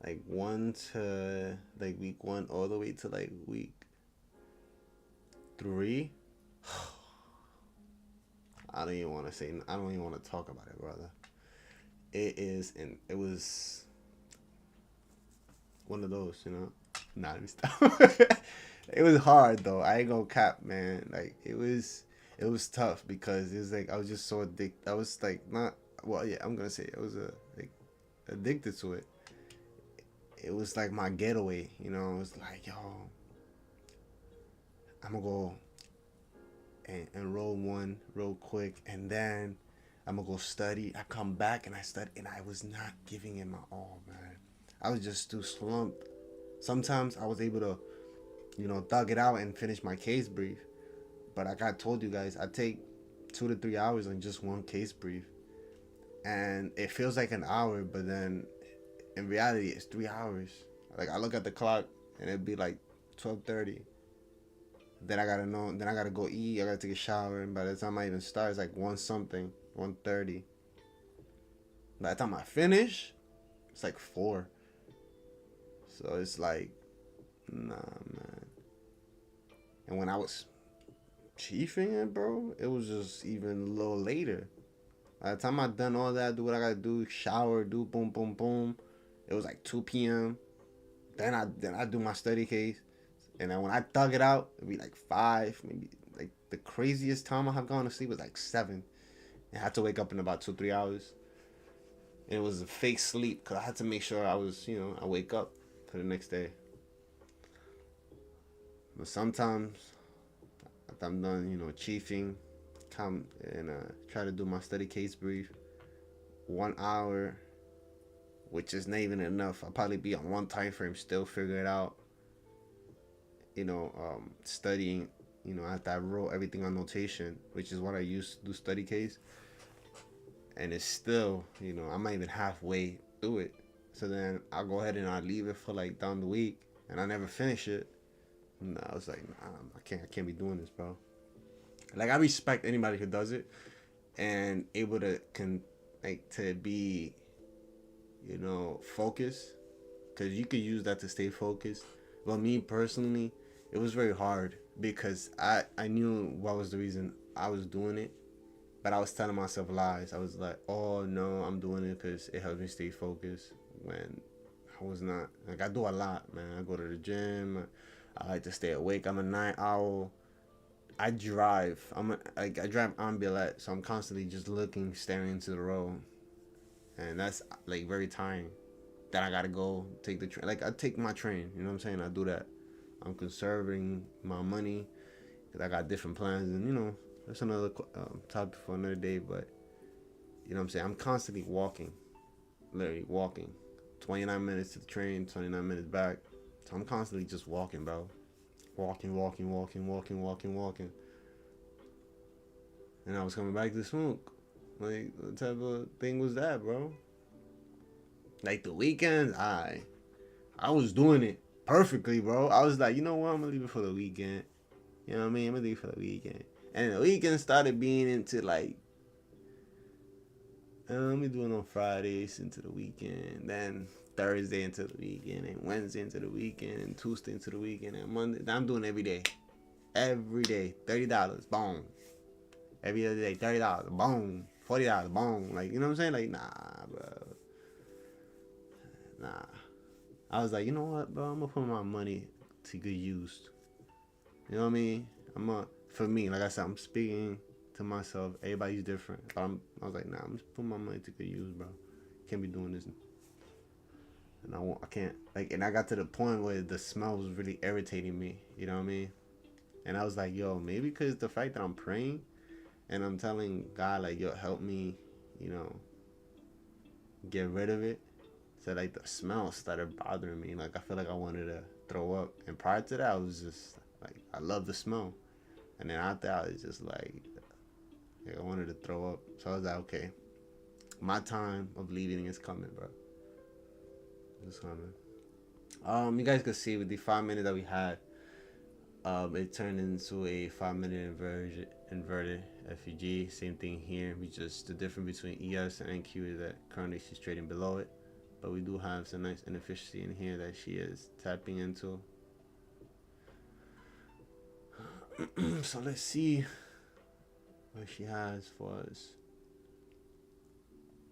Speaker 1: like week 1 all the way to like week 3, I don't even want to talk about it, brother. It was one of those, Nah, let me stop. It was hard though. I ain't gonna cap, man. Like it was tough because it was like I was just so addicted. I was like not well, yeah. I'm gonna say it. I was like addicted to it. It was like my getaway, It was like, yo, I'm gonna go and roll one real quick, and then I'm gonna go study. I come back and I study, and I was not giving it my all, man. I was just too slumped. Sometimes I was able to, thug it out and finish my case brief. But like I told you guys, I take 2 to 3 hours on just one case brief. And it feels like an hour, but then in reality, it's 3 hours. Like I look at the clock and it'd be like 12:30. Then I gotta go eat, I gotta take a shower. And by the time I even start, it's like 1:30. By the time I finish, it's like 4. So it's like, nah, man. And when I was chiefing it, bro, it was just even a little later. By the time I done all that, do what I gotta do, shower, do boom, boom, boom, it was like 2 p.m. Then I do my study case. And then when I thug it out, it'd be like 5, maybe like the craziest time I have gone to sleep was like 7. And I had to wake up in about 2-3 hours. And it was a fake sleep because I had to make sure I was, I wake up for the next day. But sometimes after I'm done, chiefing, come and try to do my study case brief. 1 hour, which is not even enough. I'll probably be on one time frame, still figure it out. Studying, after I wrote everything on notation, which is what I used to do study case. And it's still, I'm not even halfway through it. So then I'll go ahead and I'll leave it for like down the week, and I never finish it. And I was like, nah, I can't be doing this, bro. Like I respect anybody who does it and able to to be, focused, because you could use that to stay focused. But me personally, it was very hard because I knew what was the reason I was doing it, but I was telling myself lies. I was like, oh no, I'm doing it because it helps me stay focused, when I was not. Like I do a lot, man. I go to the gym. I like to stay awake. I'm a night owl. I drive. I drive ambulance, so I'm constantly just looking, staring into the road, and that's like very tiring. Then I gotta go take the train. Like I take my train. You know what I'm saying? I do that. I'm conserving my money because I got different plans, and that's another topic for another day. But you know what I'm saying? I'm constantly walking, literally walking. 29 minutes to the train, 29 minutes back. So I'm constantly just walking, bro. Walking. And I was coming back to smoke. Like, what type of thing was that, bro? Like, the weekends, I was doing it perfectly, bro. I was like, you know what? I'm going to leave it for the weekend. You know what I mean? I'm going to leave it for the weekend. And the weekend started being into, like, let me do it on Fridays into the weekend. Then Thursday into the weekend, and Wednesday into the weekend, and Tuesday into the weekend, and Monday. I'm doing every day. Every day. $30. Boom. Every other day. $30. Boom. $40. Boom. Like, you know what I'm saying? Like, nah, bro. Nah. I was like, you know what, bro? I'm going to put my money to good use. You know what I mean? For me, like I said, I'm speaking to myself. Everybody's different. But I was like, nah, I'm just putting my money to good use, bro. Can't be doing this. And I can't, like, and I got to the point where the smell was really irritating me. You know what I mean? And I was like, yo, maybe because the fact that I'm praying and I'm telling God, like, yo, help me, get rid of it. So, like, the smell started bothering me. Like, I feel like I wanted to throw up. And prior to that, I was just, like, I love the smell. And then after, I was just like, Like, I wanted to throw up. So I was like, okay, my time of leaving is coming, bro. It's coming. You guys could see with the 5 minutes that we had, it turned into a 5 minute inverted FEG. Same thing here. We just the difference between ES and NQ is that currently she's trading below it, but we do have some nice inefficiency in here that she is tapping into. So let's see what she has for us.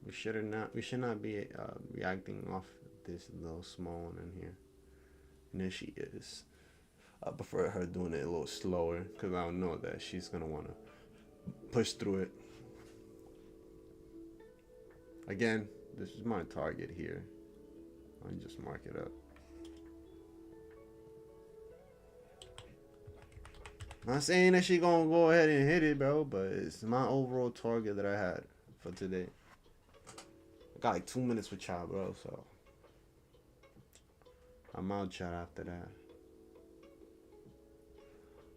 Speaker 1: We should not be reacting off this little small one in here. And there she is. I prefer her doing it a little slower because I know that she's gonna want to push through it. Again, this is my target here. I just mark it up. Not saying that she gonna go ahead and hit it, bro, but it's my overall target that I had for today. I got like 2 minutes with y'all, bro, so I'm out, chat, after that.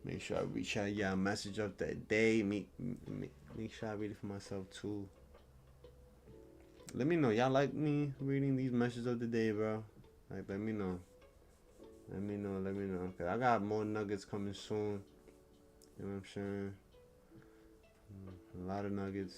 Speaker 1: Make sure I reach out y'all message of the day. Make sure I read it for myself too. Let me know. Y'all like me reading these messages of the day, bro? Like, let me know. Let me know. Cause I got more nuggets coming soon. You know what I'm saying? A lot of nuggets.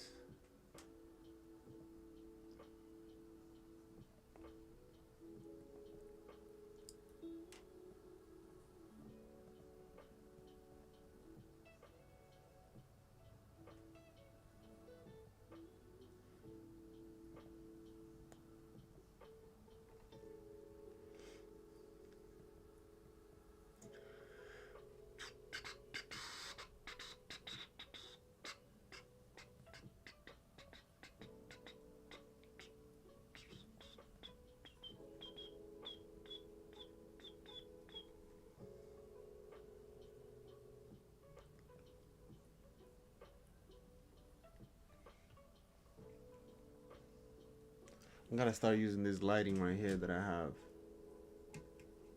Speaker 1: I gotta start using this lighting right here that I have.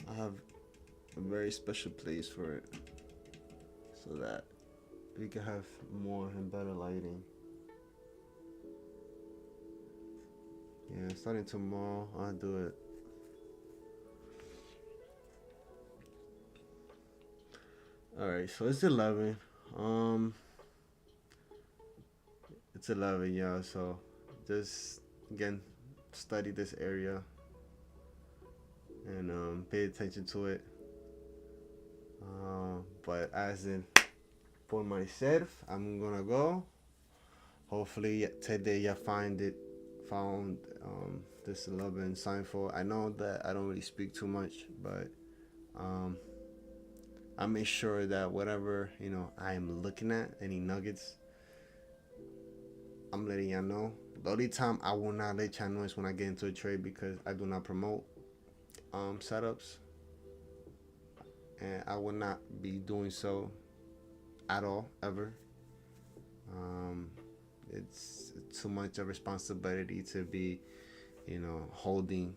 Speaker 1: I have a very special place for it so that we can have more and better lighting. Yeah, starting tomorrow, I'll do it. Alright, so it's 11. It's 11, y'all. So just again study this area and pay attention to it. But as in for myself, I'm gonna go. Hopefully today you found this a little bit insightful. I know that I don't really speak too much, but I make sure that whatever I am looking at, any nuggets, I'm letting y'all know. The only time I will not let y'all know is when I get into a trade, because I do not promote setups, and I will not be doing so at all ever. It's too much of responsibility to be holding,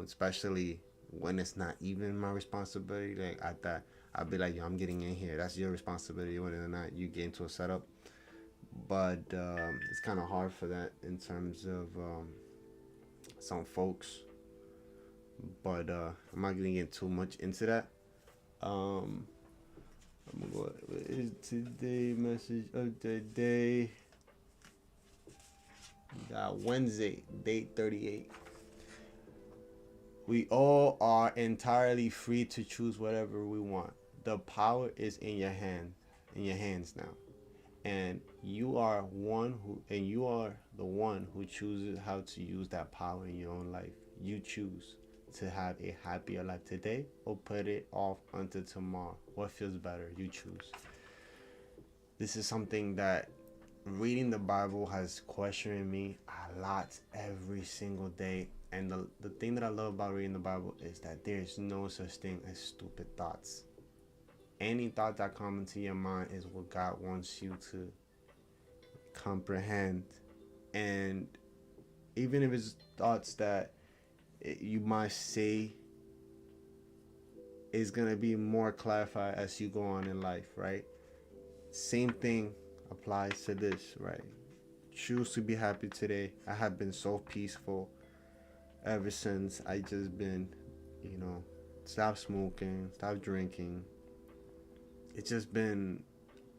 Speaker 1: especially when it's not even my responsibility. Like I thought I'd be like, yo, I'm getting in here, that's your responsibility whether or not you get into a setup. But it's kind of hard for that in terms of some folks. But I'm not gonna get too much into that. I'm gonna go with today message of the day. We got Wednesday, date 38. We all are entirely free to choose whatever we want. The power is in your hands now. And you are the one who chooses how to use that power in your own life. You choose to have a happier life today or put it off until tomorrow. What feels better? You choose. This is something that reading the Bible has questioned me a lot every single day. And the thing that I love about reading the Bible is that there's no such thing as stupid thoughts. Any thought that comes into your mind is what God wants you to comprehend. And even if it's thoughts that you might say is going to be more clarified as you go on in life, right? Same thing applies to this, right? Choose to be happy today. I have been so peaceful ever since I just been, you know, stop smoking, stop drinking. It's just been,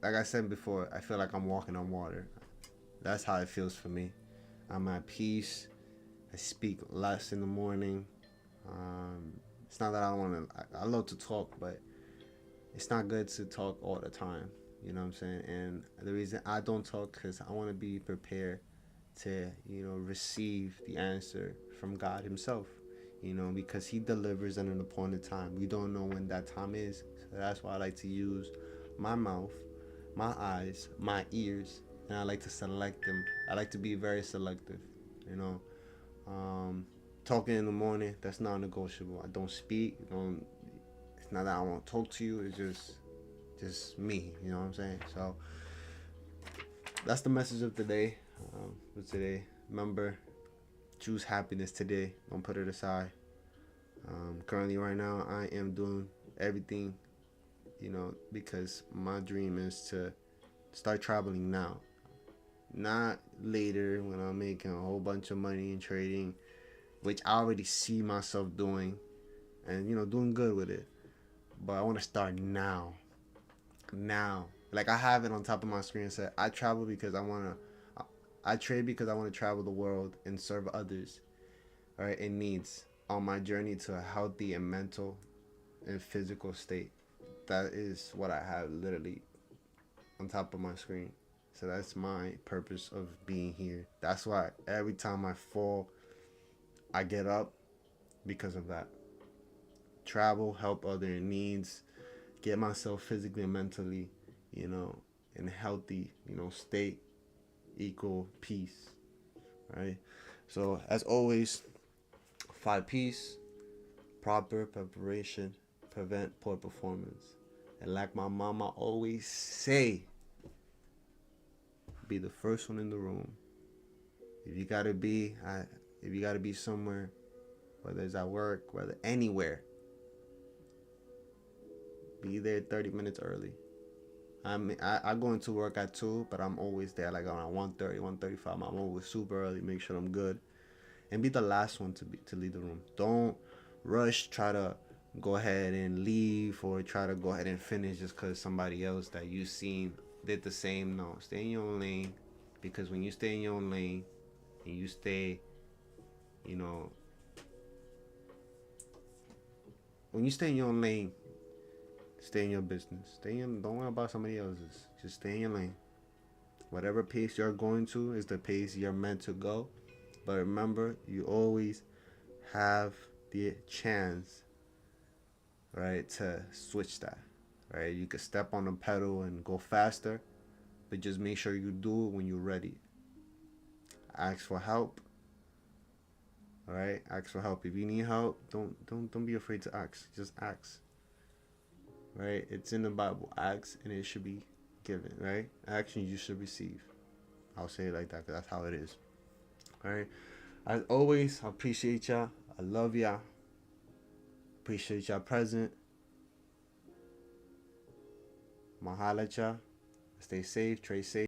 Speaker 1: like I said before, I feel like I'm walking on water. That's how it feels for me. I'm at peace. I speak less in the morning. It's not that I don't want to, I love to talk, but it's not good to talk all the time. You know what I'm saying? And the reason I don't talk because I want to be prepared to, receive the answer from God Himself. Because He delivers at an appointed time. We don't know when that time is. So that's why I like to use my mouth, my eyes, my ears, and I like to select them. I like to be very selective. You know, talking in the morning, that's non-negotiable. I don't speak. It's not that I won't talk to you. It's just me. You know what I'm saying? So that's the message of today. For today, remember, choose happiness today. Don't put it aside. Currently, right now, I am doing everything, because my dream is to start traveling now, not later when I'm making a whole bunch of money in trading, which I already see myself doing, and doing good with it. But I want to start now. Now, like I have it on top of my screen. Said I travel because I trade because I want to travel the world and serve others, right, in needs on my journey to a healthy and mental and physical state. That is what I have literally on top of my screen. So that's my purpose of being here. That's why every time I fall, I get up because of that. Travel, help other in needs, get myself physically and mentally, in healthy, state, equal peace, right? So as always, 5 P's, proper preparation, prevent poor performance. And like my mama always say, be the first one in the room. If you gotta be somewhere, whether it's at work, whether anywhere, be there 30 minutes early. I go into work at 2, but I'm always there like around 1:30, 1:35. I'm always super early, make sure I'm good. And be the last one to leave the room. Don't rush, try to go ahead and leave or try to go ahead and finish just because somebody else that you seen did the same. No, stay in your own lane, because when you stay in your own lane and you stay, when you stay in your own lane, stay in your business. Don't worry about somebody else's. Just stay in your lane. Whatever pace you're going to is the pace you're meant to go. But remember, you always have the chance, right, to switch that, right? You could step on the pedal and go faster, but just make sure you do it when you're ready. Ask for help, all right? Ask for help. If you need help, don't be afraid to ask. Just ask, right? It's in the Bible. Ask and it should be given, right? Action you should receive. I'll say it like that because that's how it is. All right. As always, I appreciate y'all. I love y'all. Appreciate y'all present. I'ma holla at y'all. Stay safe, trade safe.